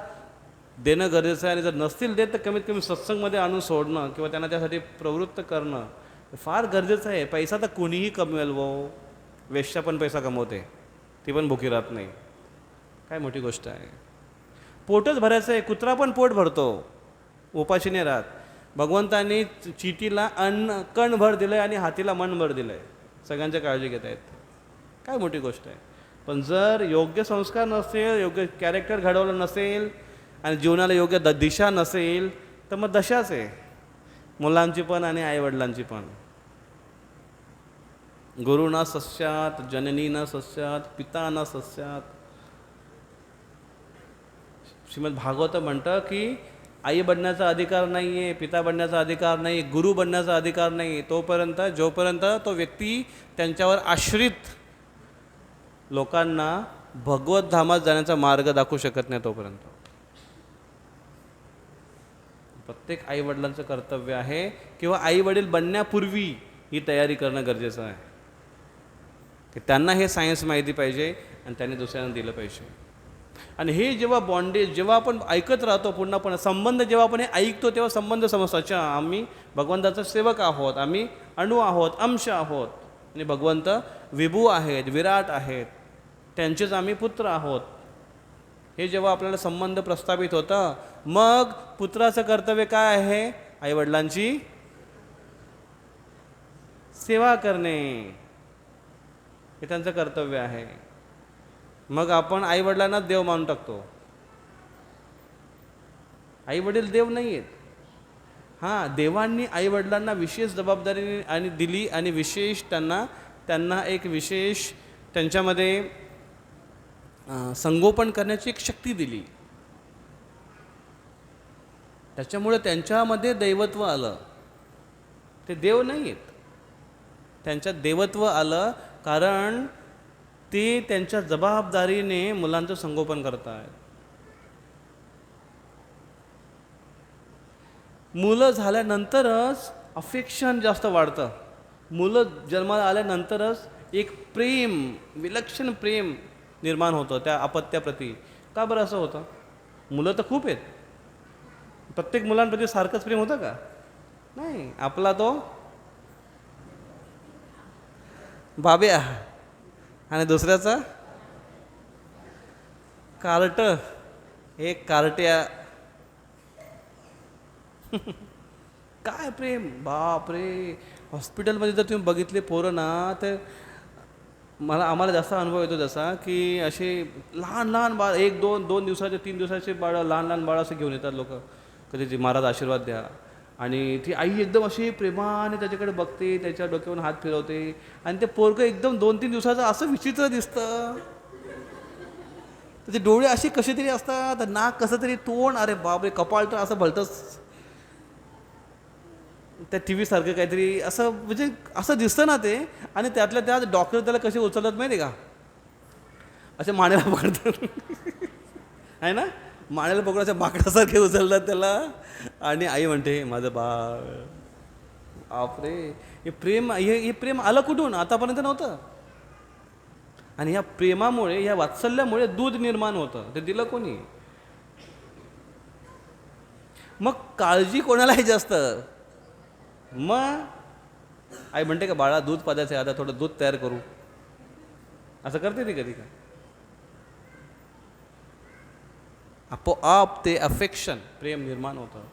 देणं गरजेचं आहे. आणि जर नसतील देत तर कमीत कमी सत्संगमध्ये आणून सोडणं किंवा त्यांना त्यासाठी प्रवृत्त करणं फार गरजेचं आहे. पैसा तर कोणीही कमवेल, वो वेश्या पण पैसा कमवते, ती पण भुकी राहत नाही. काय मोठी गोष्ट आहे. पोटच भरायचं आहे, कुत्रा पण पोट भरतो, उपाशी नाही राहत. भगवंतांनी चिटीला कणभर दिलं आहे आणि हातीला मनभर दिलं आहे, सगळ्यांच्या काळजी घेत आहेत. काय मोठी गोष्ट आहे. पण जर योग्य संस्कार नसेल, योग्य कॅरेक्टर घडवलं नसेल आणि जीवनाला योग्य दिशा नसेल तर मग दशाच आहे, मुलांची पण आणि आईवडिलांची पण. गुरु न सस्यात, जननी न सस्यात, पिता न सस्यात. श्रीमद भागवत म्हणतं की आई बनण्याचा अधिकार नाही आहे, पिता बनण्याचा अधिकार नाही, गुरु बनण्याचा अधिकार नाही तोपर्यंत, जोपर्यंत तो व्यक्ती त्यांच्यावर आश्रित लोकांना भगवत धामात जाण्याचा मार्ग दाखवू शकत नाही तोपर्यंत. प्रत्येक आईवडिलांचं कर्तव्य आहे किंवा आईवडील बनण्यापूर्वी ही तयारी करणं गरजेचं आहे की त्यांना हे सायन्स माहिती पाहिजे आणि त्यांनी दुसऱ्यांना दिलं पाहिजे. आणि हे जेव्हा बॉन्डेज, जेव्हा आपण ऐकत राहतो पुन्हा संबंध, जेव्हा आपण हे ऐकतो तेव्हा संबंध समजतो. अच्छा, आम्ही भगवंताचा सेवक आहोत, आम्ही अणू आहोत, अंश आहोत आणि भगवंत विभू आहेत, विराट आहेत, त्यांचेच आम्ही पुत्र आहोत. हे जेव्हा आपल्याला संबंध प्रस्थापित होतं, मग पुत्राचं कर्तव्य काय आहे? आईवडिलांची सेवा करणे हे त्यांचं कर्तव्य आहे. मग आपण आईवडिलांनाच देव मानून टाकतो. आईवडील देव नाही आहेत. हां, देवांनी आईवडिलांना विशेष जबाबदारी आणि दिली आणि विशेष त्यांना एक विशेष त्यांच्यामध्ये संगोपन करण्याची एक शक्ती दिली. त्याच्यामुळे त्यांच्यामध्ये दैवत्व आलं. ते देव नाही आहेत, त्यांच्यात देवत्व आलं कारण ते त्यांच्या जबाबदारीने मुलांचं संगोपन करत आहेत. मुलं झाल्यानंतरच अफेक्शन जास्त वाढतं. मुलं जन्माला आल्यानंतरच एक प्रेम, विलक्षण प्रेम निर्माण होतं त्या अपत्याप्रती. का बरं असं होतं? मुलं तर खूप आहेत. प्रत्येक मुलांप्रती सारखंच प्रेम होतं का? नाही. आपला तो बाब्या आणि दुसऱ्याचा कार्ट, एक कार्ट्या. काय प्रेम, बाप रे. हॉस्पिटलमध्ये जर तुम्ही बघितले पोरं ना, तर आम्हाला जास्त अनुभव येतो जसा की असे लहान लहान बाळ, 1-2 दिवसाचे 3 दिवसाचे बाळं, लहान लहान बाळं असं घेऊन येतात लोक. कधी ते महाराज आशीर्वाद द्या, आणि ती आई एकदम अशी प्रेमाने त्याच्याकडे बघते, त्याच्या डोक्यावरून हात फिरवते, आणि ते पोरगं एकदम 2-3 दिवसाचं असं विचित्र दिसतं. त्याचे डोळे असे कसे तरी असतात, नाक कसं तरी, तोंड, अरे बापरे, कपाळ तर असं भलतंच त्या टी व्ही सारखं काहीतरी असं, म्हणजे असं दिसतं ना ते. आणि त्यातल्या त्यात डॉक्टर त्याला कसे उचलतात माहिती आहे का? असे मानेला पकडतात. आहे ना, मानेला पकडायच्या माकडासारखे उचलतात त्याला. आणि आई म्हणते माझं बाळ. बापरे, हे प्रेम, हे प्रेम आलं कुठून? आतापर्यंत नव्हतं. आणि ह्या प्रेमामुळे, ह्या वात्सल्यामुळे दूध निर्माण होतं. ते दिलं कोणी? मग काळजी कोणालाही जास्त. मग आई म्हणते का बाळा दूध पाजायचं आहे, आता थोडं दूध तयार करू, असं करते ती कधी का? आपोआप ते अफेक्शन, प्रेम निर्माण होतं.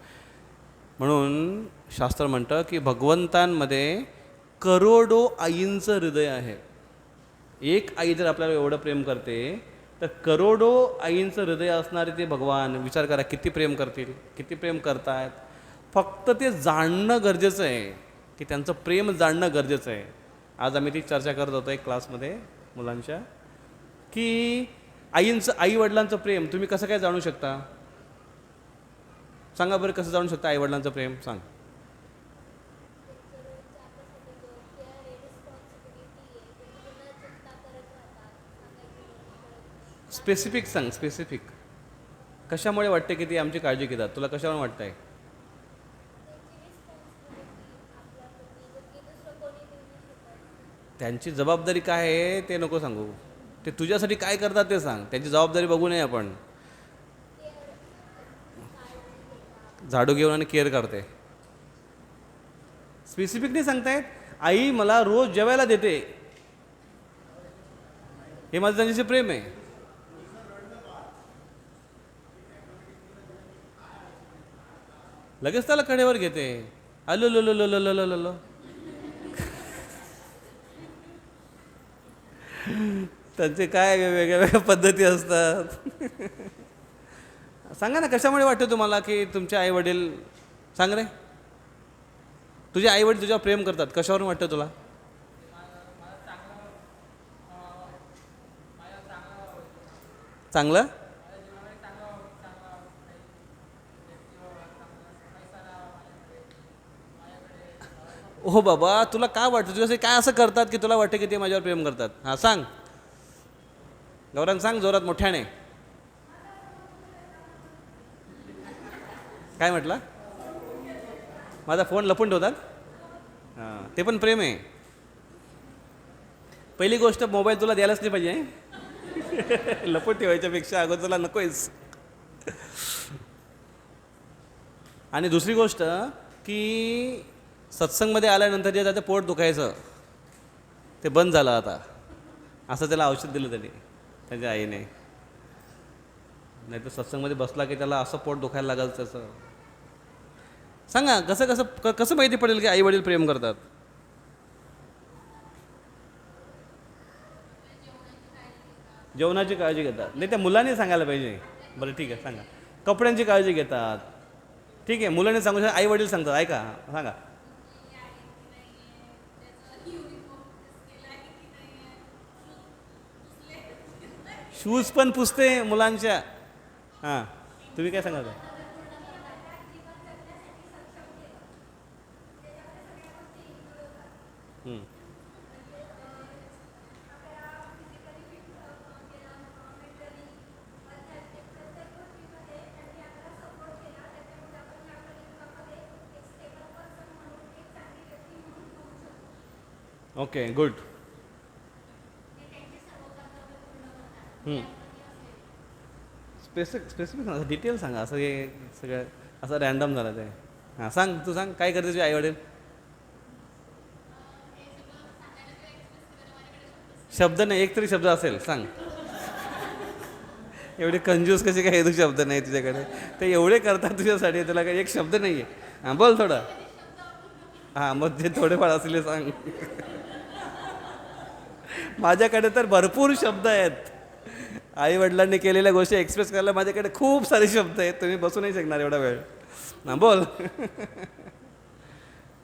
म्हणून शास्त्र म्हणतं की भगवंतांमध्ये करोडो आईंचं हृदय आहे. एक आई जर आपल्याला एवढं प्रेम करते, तर करोडो आईंचं हृदय असणारे ते भगवान, विचार करा किती प्रेम करतील, किती प्रेम करतायत. फक्त ते जाणणं गरजेचं आहे, की त्यांचं प्रेम जाणणं गरजेचं आहे. आज आम्ही ती चर्चा करत होतो एक क्लासमध्ये मुलांच्या, की आई-वडिलांचं प्रेम तुम्ही कसं काय जाणू शकता? सांगा बरं, कसं जाणू शकता आईवडिलांचं प्रेम? सांग. स्पेसिफिक सांग, स्पेसिफिक. कशामुळे वाटते की ती आमची काळजी घेतात? तुला कशामुळे वाटतंय? त्यांची जबाबदारी काय आहे ते नको सांगू. ते तुझ्यासाठी काय करतात ते सांग. त्यांची जबाबदारी बघू नये आपण. झाडू घेऊन आणि केअर करते. स्पेसिफिक नाही सांगतायत. आई मला रोज जेवायला देते, हे माझं त्यांच्याशी प्रेम आहे. लगेच त्याला कडेवर घेते. अलो low low low low low low low. त्यांचे काय वेगळ्या वेगळ्या पद्धती असतात. सांगा ना, कशामुळे वाटतं तुम्हाला की तुमचे आई वडील, सांग रे, तुझे आई वडील तुझ्यावर प्रेम करतात, कशावरून वाटतं तुला? चांगलं. हो बाबा, तुला काय वाटतं तुझ्यासाठी काय असं करतात की तुला वाटतं की ते माझ्यावर प्रेम करतात? हां सांग गौरांग, सांग जोरात मोठ्याने. काय म्हटलं? माझा फोन लपून ठेवतात? हां, ते पण प्रेम आहे. पहिली गोष्ट, मोबाईल तुला द्यायलाच नाही पाहिजे. लपून ठेवायच्यापेक्षा अगोदर तुला नकोयच. आणि दुसरी गोष्ट की सत्संगमध्ये आल्यानंतर जे त्याचं पोट दुखायचं ते बंद झालं आता, असं त्याला औषध दिलं त्यांनी, त्याच्या आईने. नाही तर सत्संगमध्ये बसला की त्याला असं पोट दुखायला लागलं त्याचं. सांगा कसं कसं कसं माहिती पडेल की आई वडील प्रेम करतात? जेवणाची काळजी घेतात. नाही, त्या मुलांनी सांगायला पाहिजे. बरं ठीक आहे, सांगा. कपड्यांची काळजी घेतात. ठीक आहे, मुलांनी सांगू शकतात, आई वडील सांगतात. ऐका, सांगा. शूज पण पुसते मुलांच्या. हां, तुम्ही काय सांगा? Okay good. स्पेसिफिक डिटेल सांगा, असं हे सगळं असं रॅन्डम झालं ते. हां सांग, तू सांग काय करते तुझे आईवडील. शब्द नाही, एक तरी शब्द असेल सांग. एवढे कंजूस कसे काय तू, शब्द नाही तुझ्याकडे, ते एवढे करतात तुझ्यासाठी, तुला काही एक शब्द नाही आहे. हां बोल थोडं. हां मग जे थोडेफार असले सांग. माझ्याकडे तर भरपूर शब्द आहेत. आई वडिलांनी केलेल्या गोष्टी एक्सप्रेस करायला माझ्याकडे खूप सारे शब्द आहेत. तुम्ही बसू नाही शकणार एवढा वेळ. हां बोल.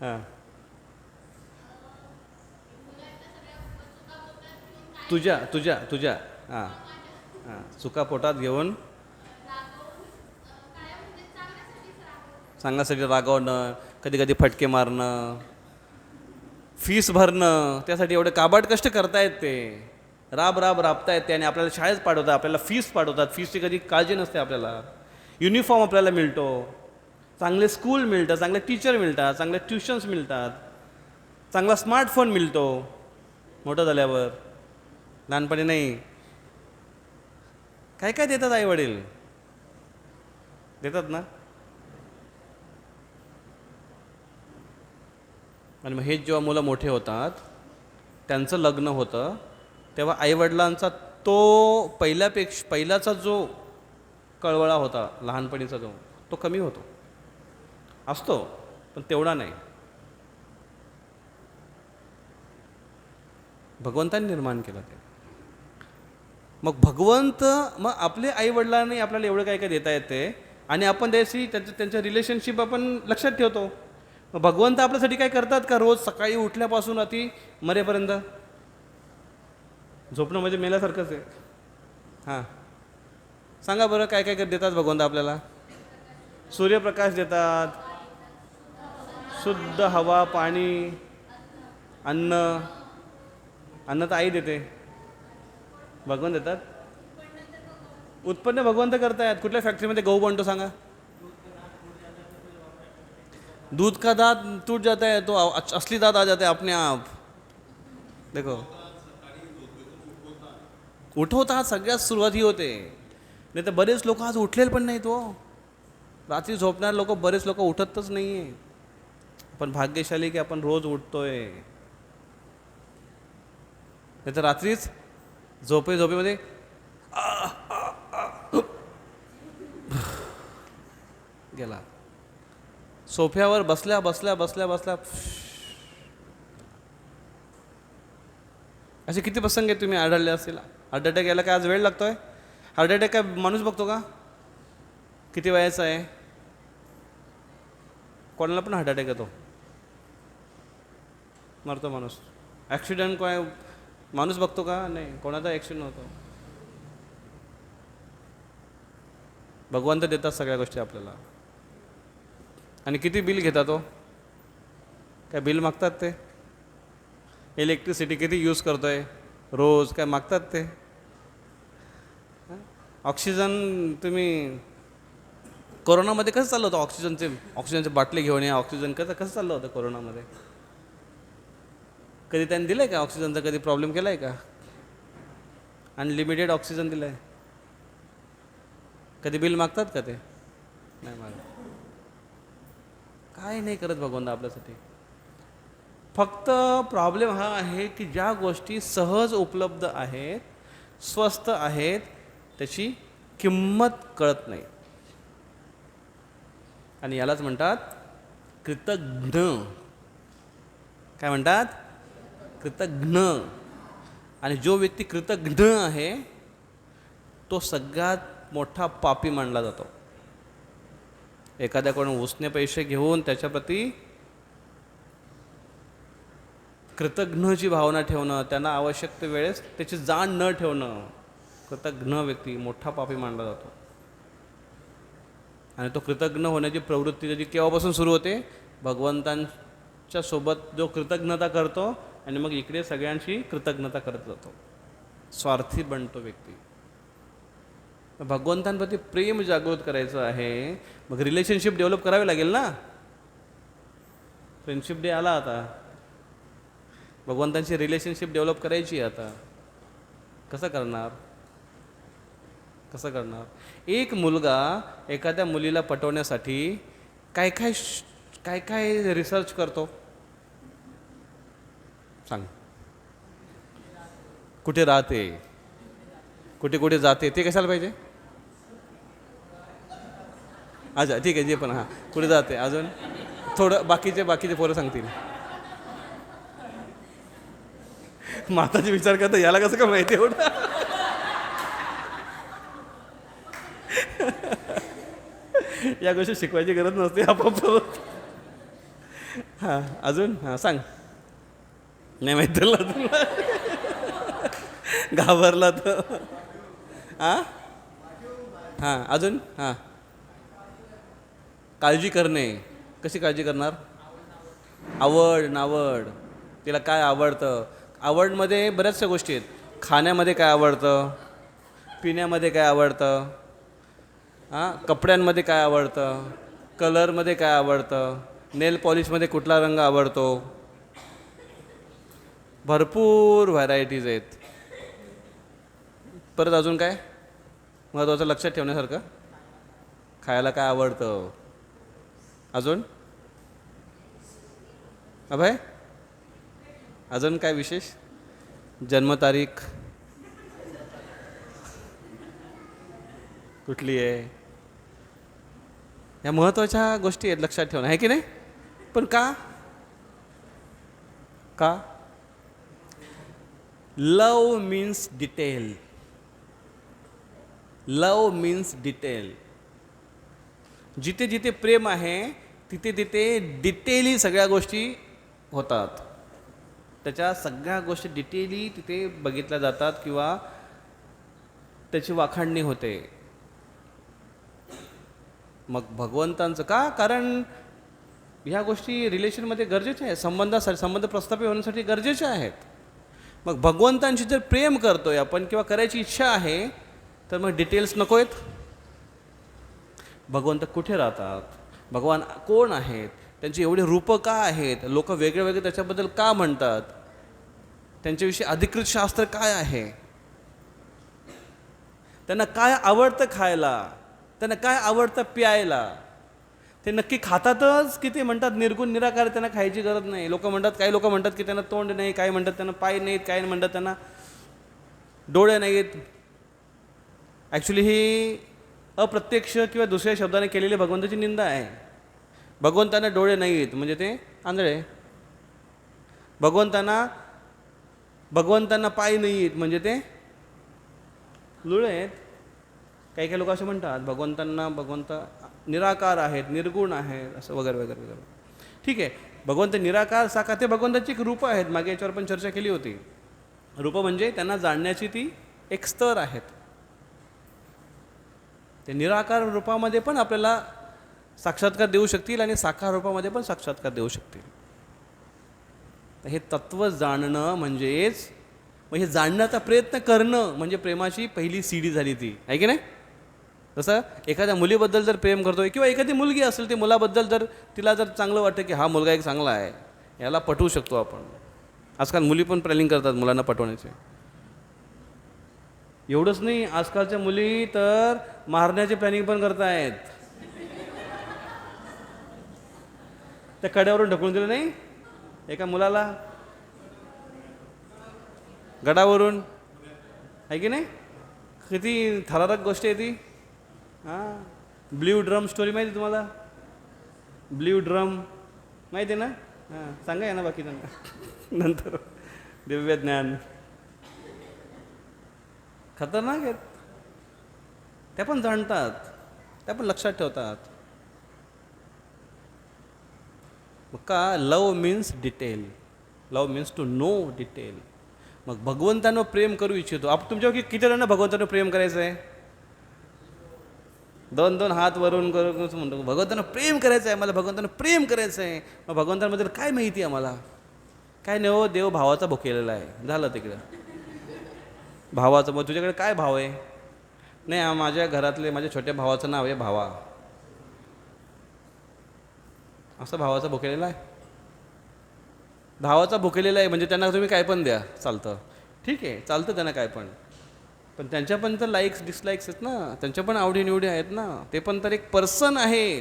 हां तुझ्या तुझ्या तुझ्या हां हां चुका पोटात घेऊन सांगण्यासाठी रागवणं, कधी कधी फटके मारणं, फीस भरणं, त्यासाठी एवढे काबाड कष्ट करतायत ते, राब राब राबतायत ते, आणि आपल्याला शाळेत पाठवतात, आपल्याला फीस पाठवतात. फीसची कधी काळजी नसते आपल्याला. युनिफॉर्म आपल्याला मिळतो, चांगले स्कूल मिळतं, चांगले टीचर मिळतात, चांगले ट्युशन्स मिळतात, चांगला स्मार्टफोन मिळतो मोठं झाल्यावर. लहानपणी नाही. काय काय देतात आई वडील, देतात ना. आणि मग हेच जेव्हा मुलं मोठे होतात, त्यांचं लग्न होतं, तेव्हा आईवडिलांचा तो पहिल्याचा जो कळवळा होता लहानपणीचा तो कमी होतो, असतो पण तेवढा नाही. भगवंतांनी निर्माण केलं ते. मग मग आपले आईवडिलांनी आपल्याला एवढं काय काय देता येते, आणि आपण त्याशी त्यांचं रिलेशनशिप आपण लक्षात ठेवतो. मग भगवंत आपल्यासाठी काय करतात का, रोज सकाळी उठल्यापासून अति मरेपर्यंत झोपणं म्हणजे मेल्यासारखंच आहे. हां सांगा बरं काय काय देतात भगवंत आपल्याला. सूर्यप्रकाश देतात, शुद्ध हवा, पाणी, अन्न. अन्न तर आई देते, भगवंत देतात. उत्पन्न भगवंत करतायत. कुठल्या फॅक्टरीमध्ये गहू बनतो सांगा. दूध का दांत टूट जाता है तो असली दांत आ जाते अपने आप. देखो उठवतात, सगळ्यात सुरुवात ही होते. नाही तर बरेच लोक आज उठलेले पण नाही. तो रात्री झोपणारे लोक, बरेच लोक उठतच नाही आहे. पण भाग्यशाली की आपण रोज उठतोय. नाही तर रात्रीच झोपेमध्ये गेला. सोफ्यावर बसल्या बसल्या बसल्या बसल्या असे किती प्रसंग आहेत तुम्ही आढळले असतील. हार्ट अटॅक यायला काय आज वेळ लागतोय. हार्ट अटॅक काय माणूस बघतो का, किती वयाचा आहे. कोणाला पण हार्ट अटॅक येतो, मरतो माणूस. ॲक्सिडेंट काय माणूस बघतो का, नाही, कोणाचा ॲक्सिडेंट होतो. भगवंत देतात सगळ्या गोष्टी आपल्याला. आणि किती बिल घेतात तो, काय बिल मागतात ते. इलेक्ट्रिसिटी किती यूज करतोय रोज, काय मागतात ते. ऑक्सिजन तुम्ही कोरोनामध्ये कसं चाललं होतं, ऑक्सिजनचे बाटले घेऊन या, ऑक्सिजन कसं चाललं होतं कोरोनामध्ये. कधी त्यांनी दिलं आहे का ऑक्सिजनचा, कधी प्रॉब्लेम केला आहे का. अनलिमिटेड ऑक्सिजन दिलं आहे. कधी बिल मागतात का ते, नाही मागत. काय नाही करत भगवंत आपल्यासाठी. फक्त प्रॉब्लेम हा आहे की ज्या गोष्टी सहज उपलब्ध आहेत, स्वस्त आहेत, त्याची किंमत कळत नाही. आणि यालाच म्हणतात कृतघ्न. काय म्हणतात, कृतघ्न. आणि जो व्यक्ती कृतघ्न आहे तो सगळ्यात मोठा पापी मानला जातो. एखाद्याकडून उसने पैसे घेऊन त्याच्याप्रती कृतघ्नची भावना ठेवणं, त्यांना आवश्यक वेळेस त्याची जाण न ठेवणं, कृतघ्न व्यक्ती मोठा पापी मानला जातो. आणि तो कृतज्ञ होण्याची प्रवृत्ती त्याची केव्हापासून सुरू होते, भगवंतांच्या सोबत जो कृतज्ञता करतो आणि मग इकडे सगळ्यांशी कृतज्ञता करत जातो, स्वार्थी बनतो व्यक्ती. भगवंतांप्रती प्रेम जागृत करायचं आहे, मग रिलेशनशिप डेव्हलप करावी लागेल ना. फ्रेंडशिप डे आला आता, भगवंतांची रिलेशनशिप डेव्हलप करायची आहे आता. कसं करणार? कसं करणार? एक मुलगा एखाद्या मुलीला पटवण्यासाठी काय काय काय काय रिसर्च करतो सांग. कुठे राहते, कुठे कुठे जाते, ते कशाला पाहिजे? अच्छा ठीक आहे, जे पण हां कुठे जाते, अजून थोडं बाकीचे पोरं सांगतील. माताचे विचार करता याला कसं काय माहिती एवढं? या गोष्टी शिकवायची गरज नसते, आपोआप. हां अजून हां सांग. नाही माहिती तुला? घाबरला तर. हां हां अजून हां काळजी करणे. कशी काळजी करणार? आवड नावड, तिला काय आवडतं. आवडमध्ये बऱ्याचशा गोष्टी आहेत. खाण्यामध्ये काय आवडतं, पिण्यामध्ये काय आवडतं, हां कपड्यांमध्ये काय आवडतं, कलरमध्ये काय आवडतं, नेल पॉलिशमध्ये कुठला रंग आवडतो. भरपूर व्हरायटीज आहेत. परत अजून काय महत्त्वाचं लक्षात ठेवण्यासारखं? खायला काय आवडतं. अजून अभय अजून काय विशेष? जन्मतारीख कुठली आहे, या महत्त्वाच्या गोष्टी आहेत लक्षात ठेवणं, आहे की नाही? पण का का love means detail. Love means detail. जिथे जिथे प्रेम आहे तिथे तिथे डिटेली सगळ्या गोष्टी होतात. त्याच्या सगळ्या गोष्टी डिटेली तिथे बघितल्या जातात किंवा त्याची वाखाणणी होते. मग भगवंतांचं का? कारण ह्या गोष्टी रिलेशनमध्ये गरजेच्या आहेत. संबंध प्रस्थापित होण्यासाठी गरजेच्या आहेत. मग भगवंतांशी जर प्रेम करतोय आपण किंवा करायची इच्छा आहे तर मग डिटेल्स नको आहेत. भगवंत कुठे राहतात, भगवान कोण आहेत, त्यांची एवढी रूपं का आहेत, लोक वेगळे वेगळे त्याच्याबद्दल का म्हणतात, त्यांच्याविषयी अधिकृत शास्त्र काय आहे, त्यांना काय आवडतं खायला, त्यांना काय आवडतं प्यायला, ते नक्की खातातच की ते म्हणतात निर्गुण निराकार त्यांना खायची गरज नाही. लोक म्हणतात, काही लोक म्हणतात की त्यांना तोंड नाही, काही म्हणतात त्यांना पाय नाहीत, काही म्हणतात त्यांना डोळे नाहीत. ॲक्च्युली ही अप्रत्यक्ष किंवा दुसऱ्या शब्दाने केलेली भगवंताची निंदा आहे. भगवंतांना डोळे नाहीत म्हणजे ते आंधळे. भगवंतांना पाय नाही आहेत म्हणजे ते लुळे आहेत. काही काही लोक असे म्हणतात भगवंत निराकार आहेत, निर्गुण आहेत, असं वगैरे वगैरे वगैरे. ठीक आहे, भगवंत निराकार साकार ते भगवंताची एक रूपं आहेत. मागे याच्यावर पण चर्चा केली होती. रूपं म्हणजे त्यांना जाणण्याची ती एक स्तर आहेत. ते निराकार रूपामध्ये पण आपल्याला साक्षात्कार देऊ शकतील आणि साकार रूपामध्ये पण साक्षात्कार देऊ शकतील. तर हे तत्त्व जाणणं म्हणजेच, मग हे जाणण्याचा प्रयत्न करणं म्हणजे प्रेमाची पहिली सीडी झाली ती, आहे की नाही? जसं एखाद्या मुलीबद्दल जर प्रेम करतोय किंवा एखादी मुलगी असेल, ती मुलाबद्दल जर तिला जर चांगलं वाटतं की हा मुलगा एक चांगला आहे, याला पटवू शकतो आपण. आजकाल मुली पण प्लॅनिंग करतात मुलांना पटवण्याचे. एवढंच नाही, आजकालच्या मुली तर मारण्याचे प्लॅनिंग पण करतायत. त्या कड्यावरून ढकलून दिलं नाही एका मुलाला, गडावरून, आहे की नाही? किती थरारक गोष्ट आहे ती. हां ब्ल्यू ड्रम स्टोरी माहिती तुम्हाला? ब्ल्यू ड्रम माहिती आहे ना? हां सांगा ना बाकी त्यांना नंतर. दिव्य ज्ञान खतरनाक आहेत. त्या पण जाणतात, त्या पण लक्षात ठेवतात. मग का love means detail. Love means to know detail. मग भगवंतानं प्रेम करू इच्छितो आपण. तुमच्यावर किती जणांना भगवंतानं प्रेम करायचं आहे? दोन दोन हात वरून करून म्हणतो भगवंतानं प्रेम करायचं आहे, मला भगवंतानं प्रेम करायचं आहे. मग भगवंतांबद्दल काय माहिती आहे आम्हाला? काय नाही हो, देव भावाचा भुकेलेला आहे, झालं तिकडं भावाचं. मग तुझ्याकडे काय भाव आहे? नाही माझ्या घरातले माझ्या छोट्या भावाचं नाव आहे भावा, असं भावाचा भुकेलेला आहे. भावाचा भुकेलेला आहे म्हणजे त्यांना तुम्ही काय पण द्या, चालतं, ठीक आहे, चालतं त्यांना काय पण. पण त्यांच्या पण तर लाईक्स डिसलाईक्स आहेत ना, त्यांच्या पण आवडीनिवडी आहेत ना. ते पण तर एक पर्सन आहे,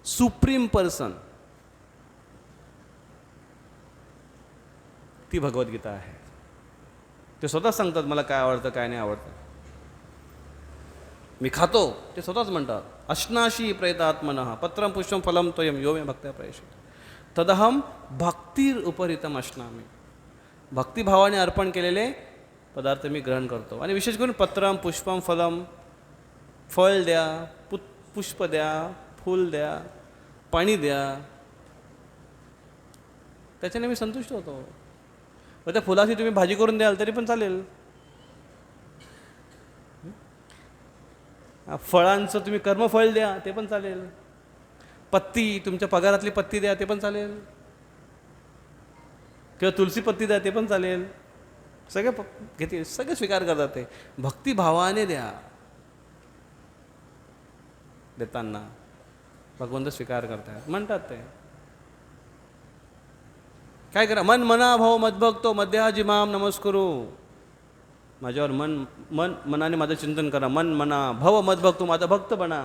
सुप्रीम पर्सन. ती भगवद्गीता आहे. ते स्वतःच सांगतात मला काय आवडतं काय नाही आवडतं. मी खातो ते स्वतःच म्हणतात. अश्नाशी प्रयतात्मनः पत्रं पुष्पं फलं त्वयं यो मे भक्त्या प्रयश्यते तदहम भक्तीर उपरितम अश्नामी. भक्तिभावाने अर्पण केलेले पदार्थ मी ग्रहण करतो. आणि विशेष करून पत्रं पुष्पं फलं, फळ द्या, पुष्प द्या, फूल द्या, पाणी द्या, त्याच्याने मी संतुष्ट होतो. मग त्या फुलाची तुम्ही भाजी करून द्याल तरी पण चालेल. फळांचं तुम्ही कर्मफळ द्या ते पण चालेल. पत्ती, तुमच्या पगारातली पत्ती द्या ते पण चालेल, किंवा तुलसी पत्ती द्या ते पण चालेल. सगळे घेते, सगळे स्वीकार करतात. ते भक्तिभावाने द्या. देताना भगवंत स्वीकार करतात म्हणतात. ते काय करा, मन मना भाव मदभक्तो मध्या जिमाम नमस्कुरू. माझ्यावर मनाने माझं चिंतन करा. मन मना भव मदभक्तो, माझा भक्त बना.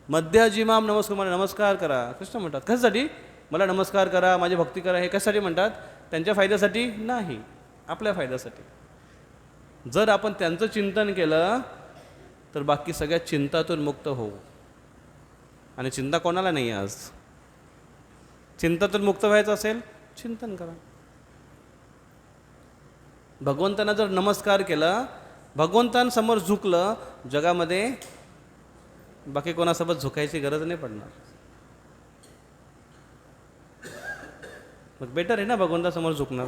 मध्या जिमाम नमस्कार, मला नमस्कार करा. कृष्ण म्हणतात कशासाठी मला नमस्कार करा, माझी भक्ती करा. हे कशासाठी म्हणतात? त्यांच्या फायद्यासाठी नाही, आपल्या फायद्यासाठी. जर आपण त्यांचं चिंतन केलं तर बाकी सगळ्या चिंतातून मुक्त होऊ. आणि चिंता कोणाला नाही आज. चिंतातून मुक्त व्हायचं असेल चिंतन करा. भगवंतांना जर नमस्कार केला, भगवंतांसमोर झुकलं, जगामध्ये बाकी कोणासोबत झुकायची गरज नाही पडणार. मग बेटर आहे ना भगवंतासमोर झुकणार.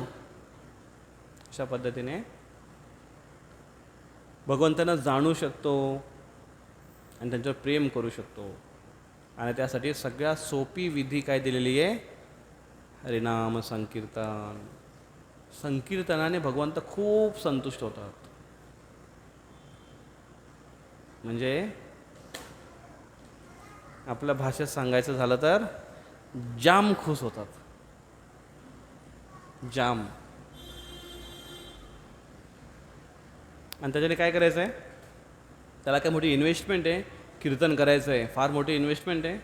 अशा पद्धतीने भगवंतांना जाणू शकतो आणि त्यांच्यावर प्रेम करू शकतो. आणि त्यासाठी सगळ्यात सोपी विधी काय दिलेली आहे? हरिनाम संकीर्तन. संकीर्तनाने भगवंत खूप संतुष्ट होतात. म्हणजे आपल्या भाषेत सांगायचं झालं तर जाम खुश होतात. जाम. आणि त्याच्याने काय करायचं आहे? त्याला काय मोठी इन्व्हेस्टमेंट आहे? कीर्तन करायचं आहे, फार मोठी इन्व्हेस्टमेंट आहे.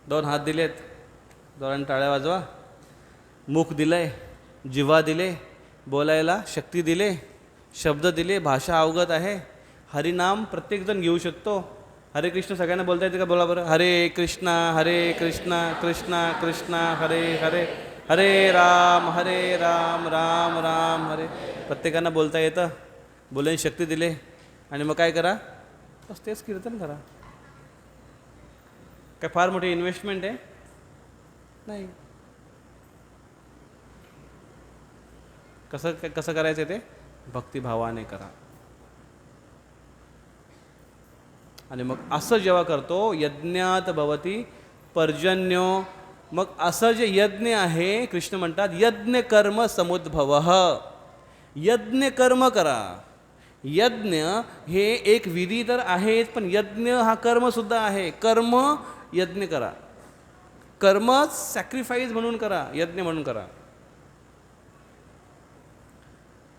2 हात दिलेत, 2 टाळ्या वाजवा. मुख दिलंय, जिव्हा दिले, बोलायला शक्ती दिले, शब्द दिले, भाषा अवगत आहे. हरिनाम प्रत्येकजण घेऊ शकतो. हरे कृष्ण सगळ्यांना बोलता येते का? बोला बरं. हरे कृष्णा कृष्णा कृष्णा हरे हरे, हरे राम राम राम हरे. प्रत्येकांना बोलता येतं. बोलायची शक्ती दिले. आणि मग काय करा? बस तेच कीर्तन करा. काय फार मोठी इन्व्हेस्टमेंट आहे? नाही. कसं करायचं ते? भक्तिभावाने करा. आणि मग असं जेव्हा करतो, यज्ञात भवती पर्जन्यो. मग असं जे यज्ञ आहे, कृष्ण म्हणतात यज्ञ कर्म समुद्भवः. यज्ञ कर्म करा. यज्ञ हे एक विधी तर आहेच, पण यज्ञ हा कर्मसुद्धा आहे. कर्म यज्ञ करा. कर्म सॅक्रिफाईस म्हणून करा, यज्ञ म्हणून करा.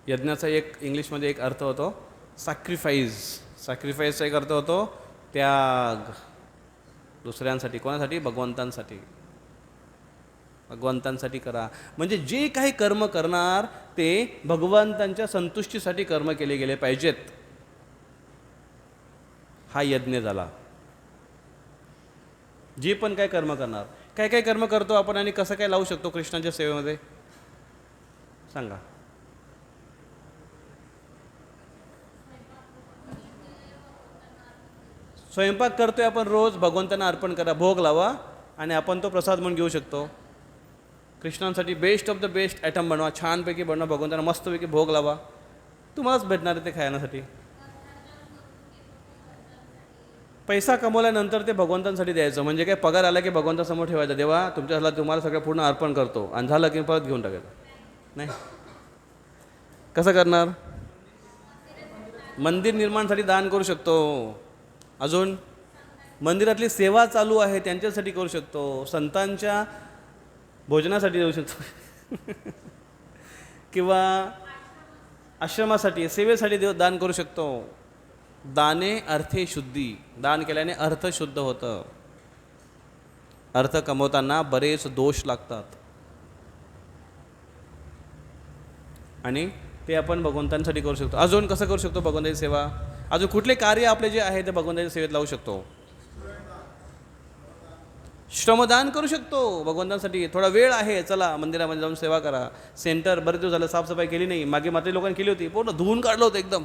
यज्ञाचा एक इंग्लिशमध्ये एक अर्थ होतो सॅक्रिफाईस. सॅक्रिफाईसचा एक अर्थ होतो त्याग. दुसऱ्यांसाठी. कोणासाठी? भगवंतांसाठी. भगवंतांसाठी करा. म्हणजे जे काही कर्म करणार ते भगवंतांच्या संतुष्टीसाठी कर्म केले गेले पाहिजेत. हा यज्ञ झाला. जे पण काय कर्म करणार, काय काय कर्म करतो आपण आणि कसं काय लावू शकतो कृष्णाच्या सेवेमध्ये सांगा. स्वयंपाक करतोय आपण रोज, भगवंतांना अर्पण करा, भोग लावा आणि आपण तो प्रसाद म्हणून घेऊ शकतो. कृष्णांसाठी best of the best item बनवा, छानपैकी बनवा, भगवंतांना मस्तपैकी भोग लावा. तुम्हालाच भेटणार आहे ते खाण्यासाठी. पैसा कमवल्यानंतर ते भगवंतांसाठी द्यायचं. म्हणजे काय, पगार आला की भगवंतासमोर ठेवायचा, देवा तुमच्याला तुम्हाला सगळं पूर्ण अर्पण करतो, आणि झालं की परत घेऊन टाकायचं. नाही. कसं करणार? मंदिर निर्माणासाठी दान करू शकतो. अजून मंदिरातली सेवा चालू आहे त्यांच्यासाठी करू शकतो, संतांच्या भोजनासाठी देऊ शकतो किंवा आश्रमासाठी सेवेसाठी दान करू शकतो. दाने अर्थे शुद्धी, दान केल्याने अर्थ शुद्ध होतं. अर्थ कमवताना बरेच दोष लागतात आणि ते आपण भगवंतांसाठी करू शकतो. अजून कसं करू शकतो भगवंताची सेवा? अजून कुठले कार्य आपले जे आहे ते भगवंताच्या सेवेत लावू शकतो? श्रमदान करू शकतो भगवंतांसाठी. थोडा वेळ आहे, चला मंदिरामध्ये जाऊन सेवा करा. सेंटर बरेच दिवस झालं साफसफाई केली नाही, मागे मात्र लोकांनी केली होती, पूर्ण धुवून काढलं होतं, एकदम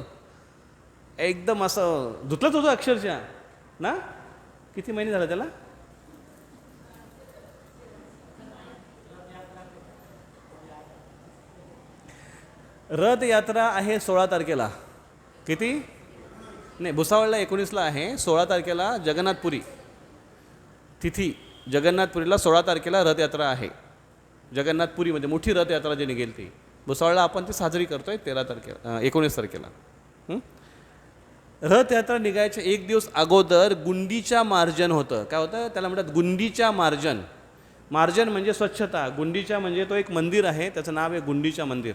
एकदम असं धुतलंच होतं अक्षरशः ना. किती महिने झाले त्याला? रथयात्रा आहे 16 तारखेला. किती? नाही, भुसावळला 19ला आहे, 16 तारखेला जगन्नाथपुरी तिथी. जगन्नाथपुरीला 16 तारखेला रथयात्रा आहे. जगन्नाथपुरीमध्ये मोठी रथयात्रा जी निघेल ती. भुसावळला आपण ती साजरी करतोय 13 तारखेला 19 तारखेला. रथयात्रा निघायच्या एक दिवस अगोदर गुंडीच्या मार्जन होतं. काय होतं त्याला? म्हणतात गुंडीच्या मार्जन. मार्जन म्हणजे स्वच्छता, गुंडीच्या म्हणजे तो एक मंदिर आहे, त्याचं नाव आहे गुंडीच्या मंदिर.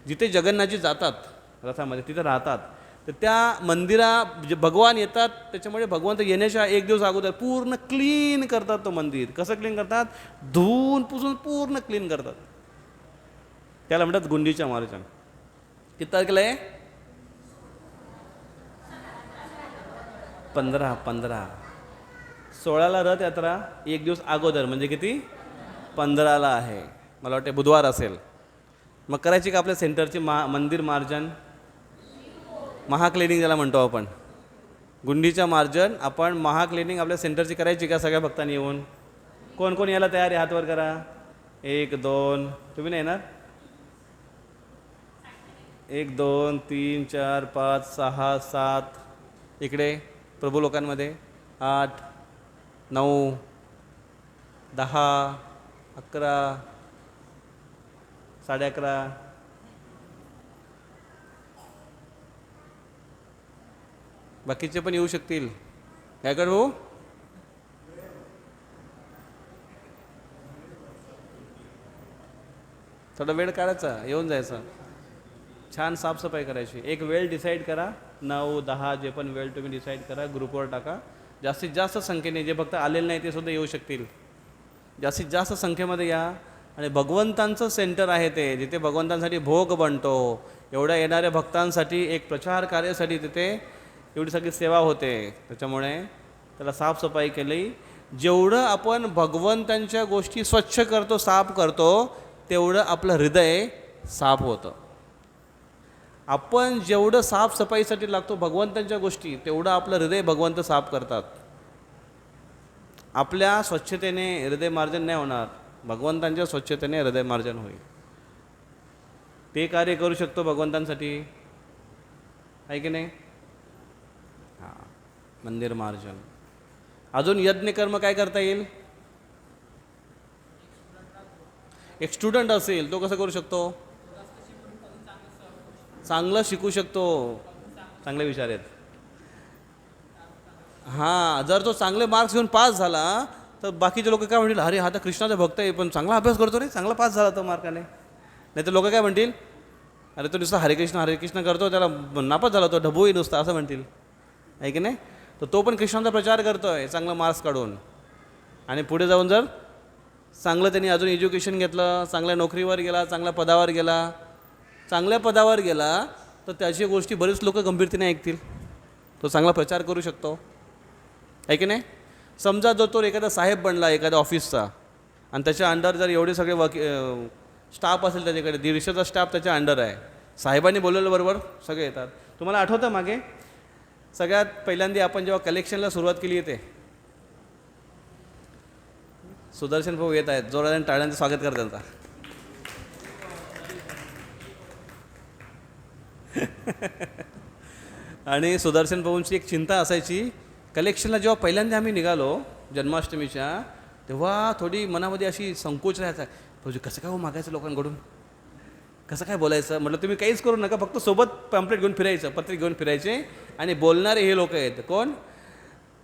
जिथे जगन्नाथजी जातात रथामध्ये, तिथे राहतात. तर त्या जे भगवान येतात, त्याच्यामुळे भगवंत येण्याच्या एक दिवस अगोदर पूर्ण क्लीन करतात तो मंदिर. कसं क्लीन करतात? धुवून पुसून पूर्ण क्लीन करतात. त्याला म्हणतात गुंडीच्या मार्जन. किती तारखेला आहे? 15. 16ला रथयात्रा, एक दिवस अगोदर म्हणजे किती? 15ला आहे. मला वाटते बुधवार असेल. मग करायची का आपल्या सेंटरची मंदिर मार्जन, महाक्लिनिंग ज्याला म्हणतो आपण, गुंडीच्या मार्जन आपण महाक्लिनिंग आपल्या सेंटरची करायची का सगळ्या भक्तांनी येऊन? कोण कोण यायला तयार आहे? हात वर करा. 1 2. तुम्ही नाही येणार? 1 2 3 4 5 6 7. इकडे प्रभू लोकांमध्ये 8 9 10 11 11:30. बाकीचे पण येऊ शकतील. काय कर भाऊ? थोडा वेळ काढायचा, येऊन जायचा, छान साफसफाई करायची. एक वेळ डिसाईड करा, 9 10 जे पण वेळ तुम्ही डिसाईड करा, ग्रुपवर टाका. जास्तीत जास्त संख्येने, जे फक्त आलेले नाही ते सुद्धा येऊ शकतील, जास्तीत जास्त संख्येमध्ये या. आणि भगवंतांचं सेंटर आहे ते, जिथे भगवंतांसाठी भोग बनतो. एवढ्या येणाऱ्या भक्तांसाठी एक प्रचार कार्यासाठी तिथे एवढी सगळी सेवा होते. त्याच्यामुळे त्याला साफसफाई केली. जेवढं आपण भगवंतांच्या गोष्टी स्वच्छ करतो, साफ करतो, तेवढं आपलं हृदय साफ होतं. आपण जेवढं साफसफाईसाठी लागतो भगवंतांच्या गोष्टी, तेवढं आपलं हृदय भगवंत साफ करतात. आपल्या स्वच्छतेने हृदय मार्जन नाही होणार, भगवंतांच्या स्वच्छतेने हृदय मार्जन होईल. ते कार्य करू शकतो भगवंतांसाठी, आहे की नाही? हां, मंदिर मार्जन. अजून यज्ञकर्म काय करता येईल? एक स्टुडंट असेल तो कसं करू शकतो? चांगलं शिकू शकतो. चांगले विचार आहेत. हां, जर तो चांगले मार्क्स घेऊन पास झाला तर बाकीचे लोक काय म्हणतील? अरे हा तर कृष्णाचा भक्त आहे, पण चांगला अभ्यास करतो रे, चांगला पास झाला तो मार्काने. नाही तर लोक काय म्हणतील? अरे तो नुसता हरे कृष्ण करतो, त्याला नापास झाला, तो ढबूही नुसता, असं म्हणतील, आहे की नाही? तर तो पण कृष्णाचा प्रचार करतो आहे चांगला मार्क्स काढून. आणि पुढे जाऊन जर चांगलं त्यांनी अजून एज्युकेशन घेतलं, चांगल्या नोकरीवर गेला, चांगल्या पदावर गेला, तर त्याची गोष्टी बरेच लोक गंभीरतेने ऐकतील. तो चांगला प्रचार करू शकतो, आहे की नाही? समजा जो तो एखादा साहेब बनला एखाद्या ऑफिसचा, आणि त्याच्या अंडर जर एवढे सगळे स्टाफ असेल, त्याच्याकडे 150चा स्टाफ त्याच्या अंडर आहे. साहेबांनी बोलवलं बरोबर सगळे येतात. तुम्हाला आठवतं मागे सगळ्यात पहिल्यांदा आपण जेव्हा कलेक्शनला सुरुवात केली होते, सुदर्शन भाऊ येत आहेत, जोराने टाळ्यांचं स्वागत करा त्यांचा. आणि सुदर्शन भाऊंची एक चिंता असायची, कलेक्शनला जेव्हा पहिल्यांदा आम्ही निघालो जन्माष्टमीच्या, तेव्हा थोडी मनामध्ये अशी संकोच राहायचा, भाऊजी कसं काय हो मागायचं लोकांकडून, कसं काय बोलायचं. म्हटलं तुम्ही काहीच करू नका, फक्त सोबत पॅम्पलेट घेऊन फिरायचं, पत्रिक घेऊन फिरायचे. आणि बोलणारे हे लोक आहेत कोण?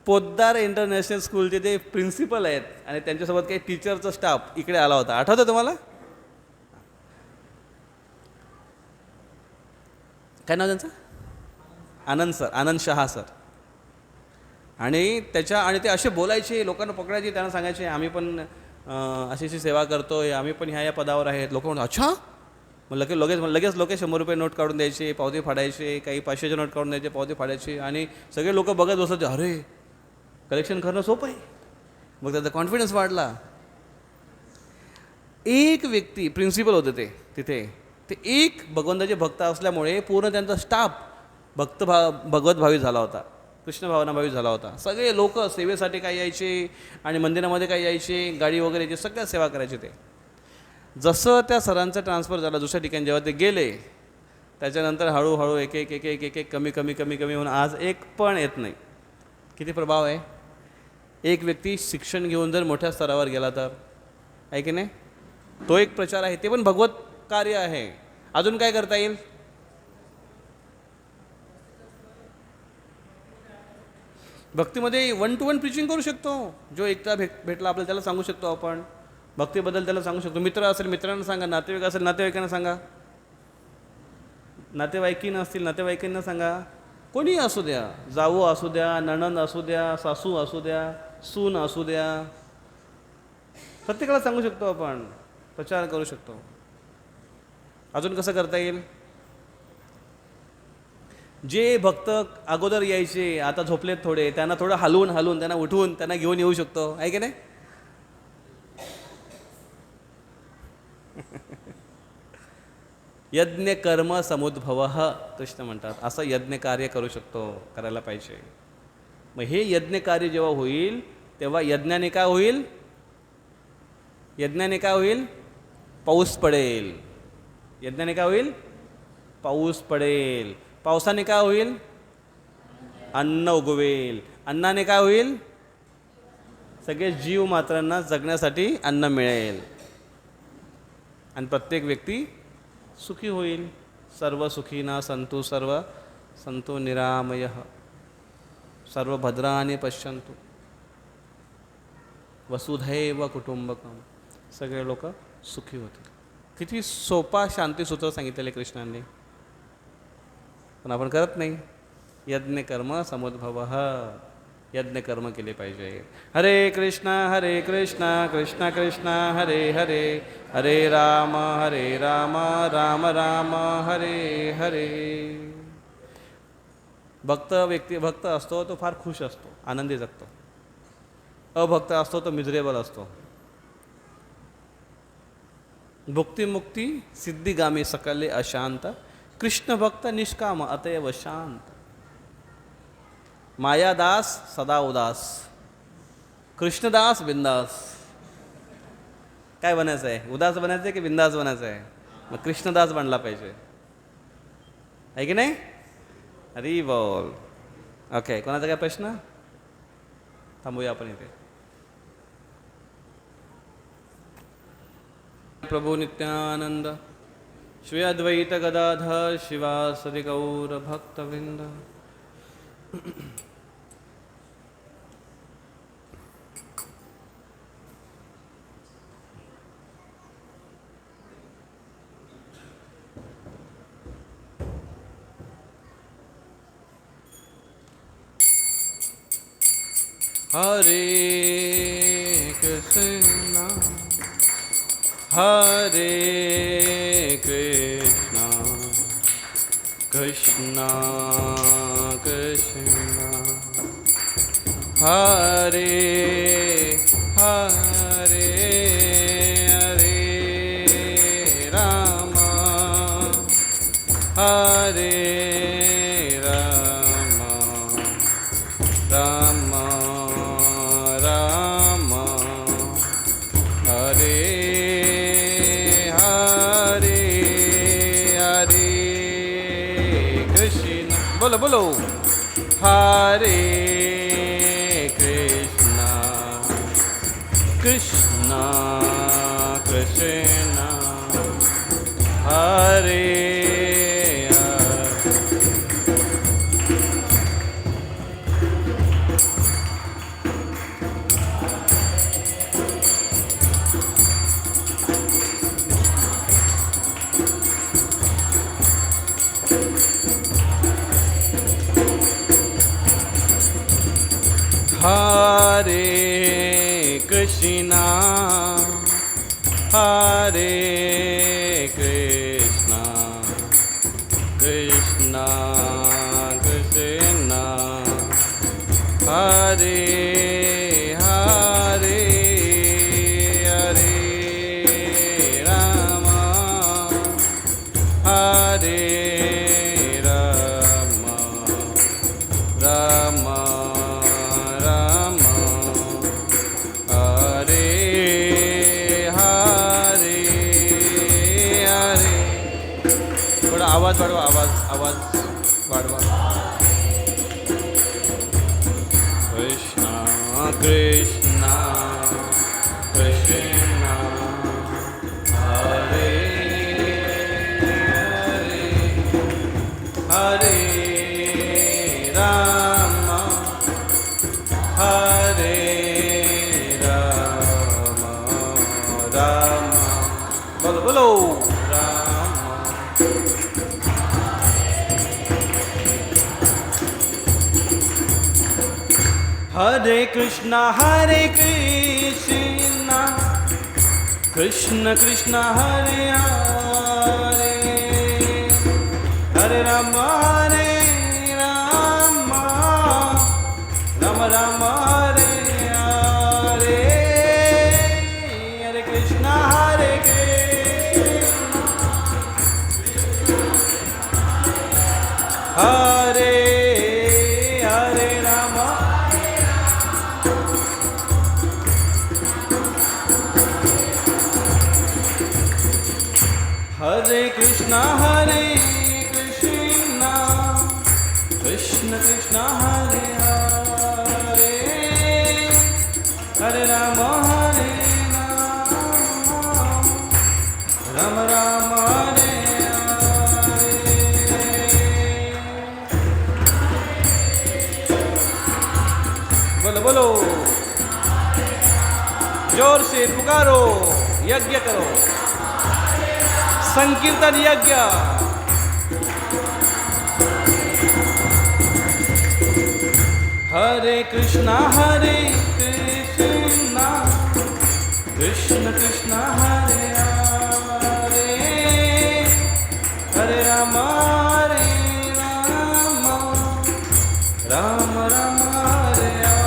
पोद्दार इंटरनॅशनल स्कूलचे ते प्रिन्सिपल आहेत आणि त्यांच्यासोबत काही टीचरचा स्टाफ इकडे आला होता. आठवतं तुम्हाला? काय नाव त्यांचं? आनंद सर, आनंद शहा सर. आणि ते असे बोलायचे, लोकांना पकडायचे, त्यांना सांगायचे आम्ही पण अशी अशी सेवा करतोय, आम्ही पण ह्या पदावर आहेत. लोक म्हणतात अच्छा. मग लगेच लोक 100 रुपये नोट काढून द्यायचे, पावती फाडायचे, काही 500चे नोट काढून द्यायचे, पावती फाडायचे. आणि सगळे लोक बघत बसत, अरे कलेक्शन करणं सोपं आहे. मग त्याचा कॉन्फिडन्स वाढला. एक व्यक्ती प्रिन्सिपल होते तिथे, ते एक भगवंताचे भक्त असल्यामुळे पूर्ण त्यांचा स्टाफ भगवत भावी झाला होता, कृष्ण भावनाभावी झाला होता. सगळे लोक सेवेसाठी काय यायचे आणि मंदिरामध्ये काय यायचे, गाडी वगैरे यायची, सगळ्या सेवा करायचे. ते जसं त्या सरांचं ट्रान्सफर झालं दुसऱ्या ठिकाणी, जेव्हा ते गेले त्याच्यानंतर हळूहळू एक एक कमी होऊन आज एक पण येत नाही. किती प्रभाव आहे. एक व्यक्ती शिक्षण घेऊन जर मोठ्या स्तरावर गेला तर आहे की नाही, तो एक प्रचार आहे, ते पण भगवत कार्य आहे. अजून काय करता येईल? भक्तीमध्ये 1 to 1 प्रीचिंग करू शकतो. जो एकटा भेटला आपल्याला त्याला सांगू शकतो आपण भक्तीबद्दल, त्याला सांगू शकतो. मित्र असेल मित्रांना सांगा, नातेवाईक असेल नातेवाईकांना सांगा, नातेवाईकींना असतील नातेवाईकांना सांगा. कोणीही असू द्या, जाऊ असू द्या, नणंद असू द्या, सासू असू द्या, सून असू द्या, प्रत्येकाला सांगू शकतो आपण, प्रचार करू शकतो. अजून कसं करता येईल? जे भक्त अगोदर यायचे आता झोपलेत थोडे, त्यांना थोडं हलवून त्यांना उठवून त्यांना घेऊन येऊ शकतो, आहे की नाही? यज्ञ कर्म समुद्भव कृष्ण म्हणतात. असं यज्ञ कार्य करू शकतो, करायला पाहिजे. मग हे यज्ञ कार्य जेव्हा होईल तेव्हा यज्ञाने काय होईल? पाऊस पडेल. यज्ञाने काय होईल? पाऊस पडेल. पावसाने काय होईल? अन्न उगवेल. अन्नाने काय होईल? सगळे जीव मात्रांना जगण्यासाठी अन्न मिळेल आणि प्रत्येक व्यक्ती सुखी होईल. सर्व सुखीना संतु सर्व संतो निरामयः सर्व भद्राणी पश्यन्तु वसुधैव कुटुंबकम. सगळे लोक सुखी होतील. किती सोपा शांतीसूत्र सांगितलेले कृष्णांनी, पण आपण करत नाही. यज्ञ कर्म समुद्भवः, यज्ञ कर्म केले पाहिजे. हरे कृष्णा कृष्णा कृष्णा हरे हरे, हरे राम राम राम हरे हरे. भक्त असतो तो फार खुश असतो, आनंदी जगतो. अभक्त असतो तो मिझरेबल असतो. भुक्तिमुक्ती सिद्धिगामी सकले अशांत, कृष्ण भक्त निष्काम अतएव शांत. मायादास सदा उदास, कृष्णदास बिंदास. काय बनायचं आहे? उदास बनायचं आहे की बिंदास बनायचं आहे? मग कृष्णदास बनला पाहिजे, आहे की नाही? हरी बोल. ओके, कोणाचा काय प्रश्न? थांबूया आपण इथे. प्रभू नित्यानंद श्री अद्वैत गदाधर शिवासदि गौर भक्तवृंद. हरे कृष्णा हरे कृष्णा कृष्णा कृष्णा हरे हरे, हरे राम हरे राम, राम राम हरे हरे. हरे कृष्ण, बोलो बोलो. हरे Krishna Krishna Krishna Hare Hare. Hare Krishna, Hare Krishna, Krishna Krishna, Hare Hare, Hare Rama, Hare Rama, Rama Rama, Hare Hare, Hare. थोडा आवाज वाढवा, आवाज वाढवा. Krishna Krishna Krishna, Hare Hare, Hare Rama, Hare Rama, Rama. Bolo bolo. Rama. Hare Krishna, Hare Krishna, Krishna Krishna, Hare Hare, Hare Rama, Hare Rama, Rama Rama, Hare Hare, Hare Krishna, Hare Krishna, Hare Hare Rama, Hare Krishna, Hare Krishna, Krishna Krishna, Hare Hare, Hare Rama, Hare Rama, Rama Rama, Hare Hare. बोलो बोलो, जोर से पुकारो, यज्ञ करो, संकीर्तन यज्ञ. Hare Krishna, Hare Krishna, Krishna Krishna, Hare Hare, Hare Rama, Hare Rama, Rama Rama, Hare Hare.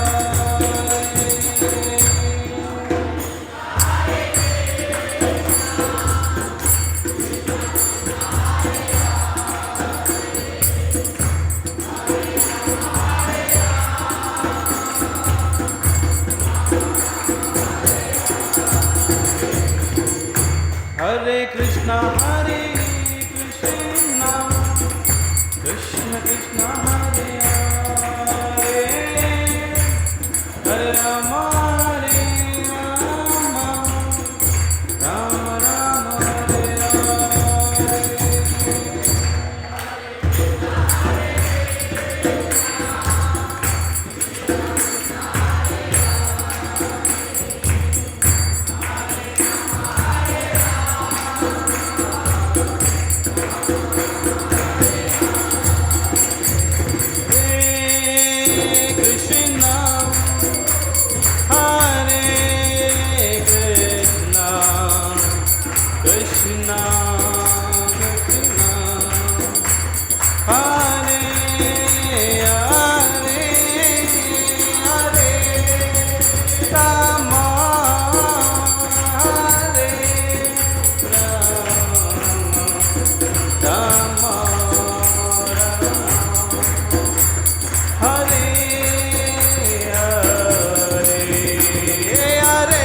Hare Krishna, Hare Krishna, Krishna Krishna, Hare Hare, Hare Rama, Hare Rama, Rama Rama, Hare Hare. Krishna Krishna, Hare Hare, Hare Rama, Hare Rama, Rama Rama, Hare Hare, Hare.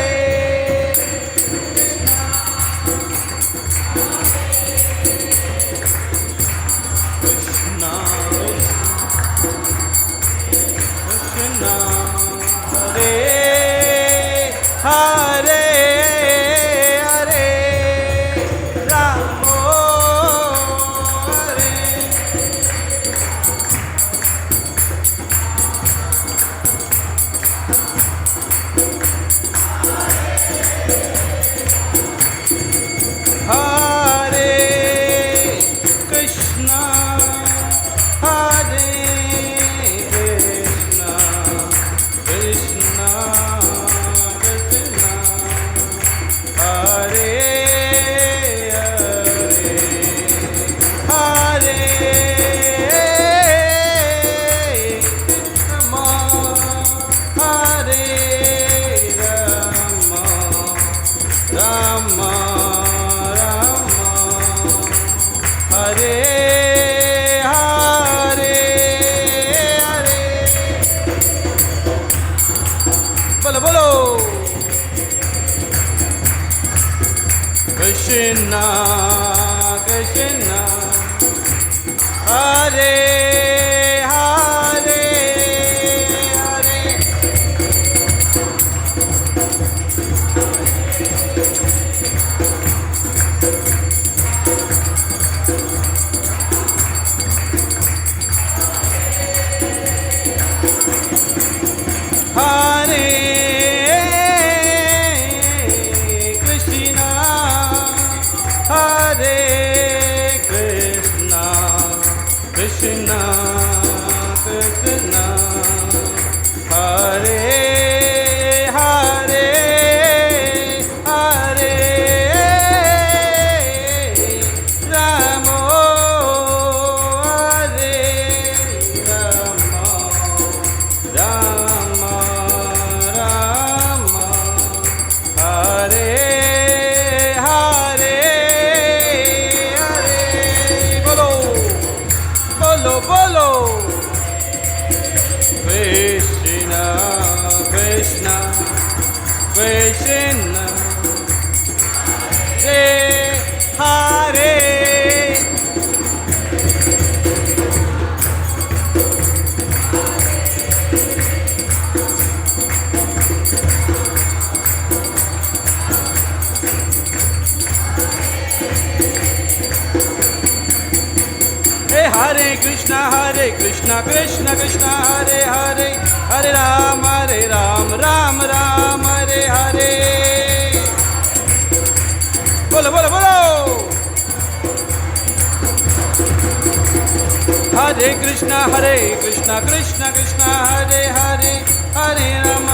Ram Ram Hare Hare Hare बोलो बोलो कृष्णा कृष्णा हरे हरे हरे हरे कृष्णा हरे कृष्णा कृष्णा कृष्णा हरे हरे हरे राम हरे राम राम राम हरे हरे हरे बोलो बोलो बोलो कृष्णा कृष्णा कृष्णा रे हरे हरे कृष्णा कृष्ण कृष्ण हरे हरे हरे राम राम राम हरे हरे बोलो बोलो बोलो हरे कृष्ण कृष्ण कृष्ण हरे हरे हरे राम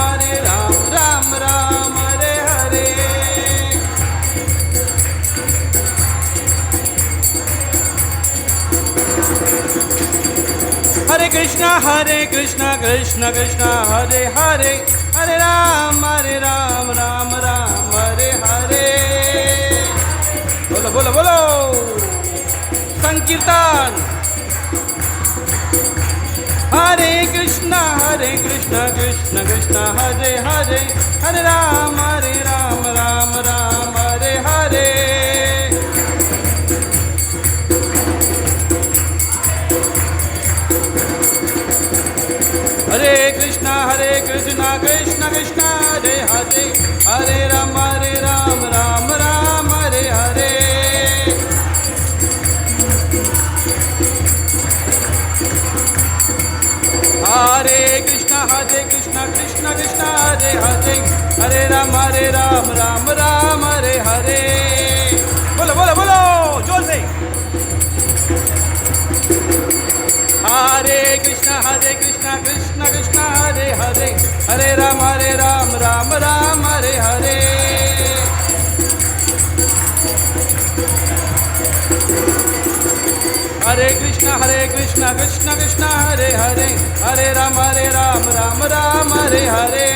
राम राम हरे हरे हरे कृष्ण कृष्ण कृष्ण हरे हरे हरे राम राम राम हरे हरे बोलो बोलो बोलो संकीर्तन हरे कृष्ण कृष्ण कृष्ण हरे हरे हरे राम राम राम हरे हरे हरे कृष्ण कृष्ण कृष्ण हरे हरे हरे राम राम राम हरे हरे हरे कृष्ण कृष्ण कृष्ण हरे हरे हरे राम राम राम हरे हरे बोलो बोलो बोलो जोर से हरे कृष्ण कृष्ण कृष्ण हरे हरे हरे राम राम राम हरे हरे हरे कृष्ण कृष्ण कृष्ण हरे हरे हरे राम राम राम हरे हरे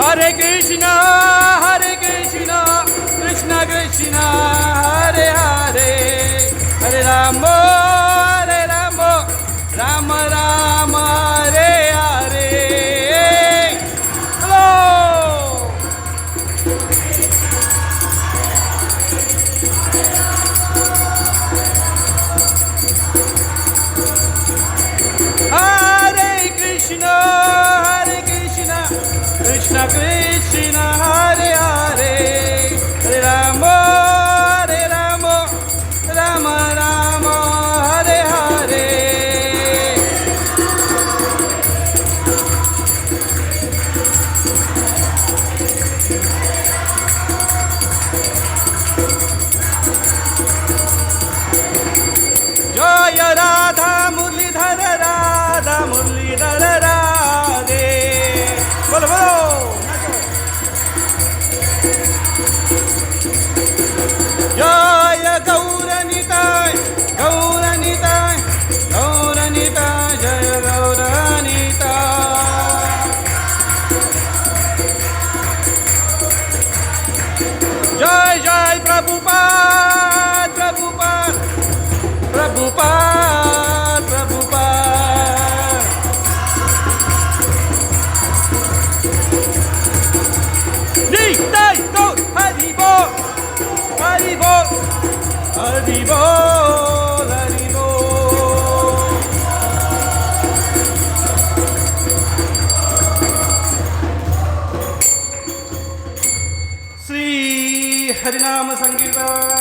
हरे कृष्ण कृष्ण कृष्ण हरे हरे हरे राम राम राम हरे हरे बोलो हरे कृष्ण कृष्ण कृष्ण हरे हरे हरे राम राम राम नाम संकीर्तन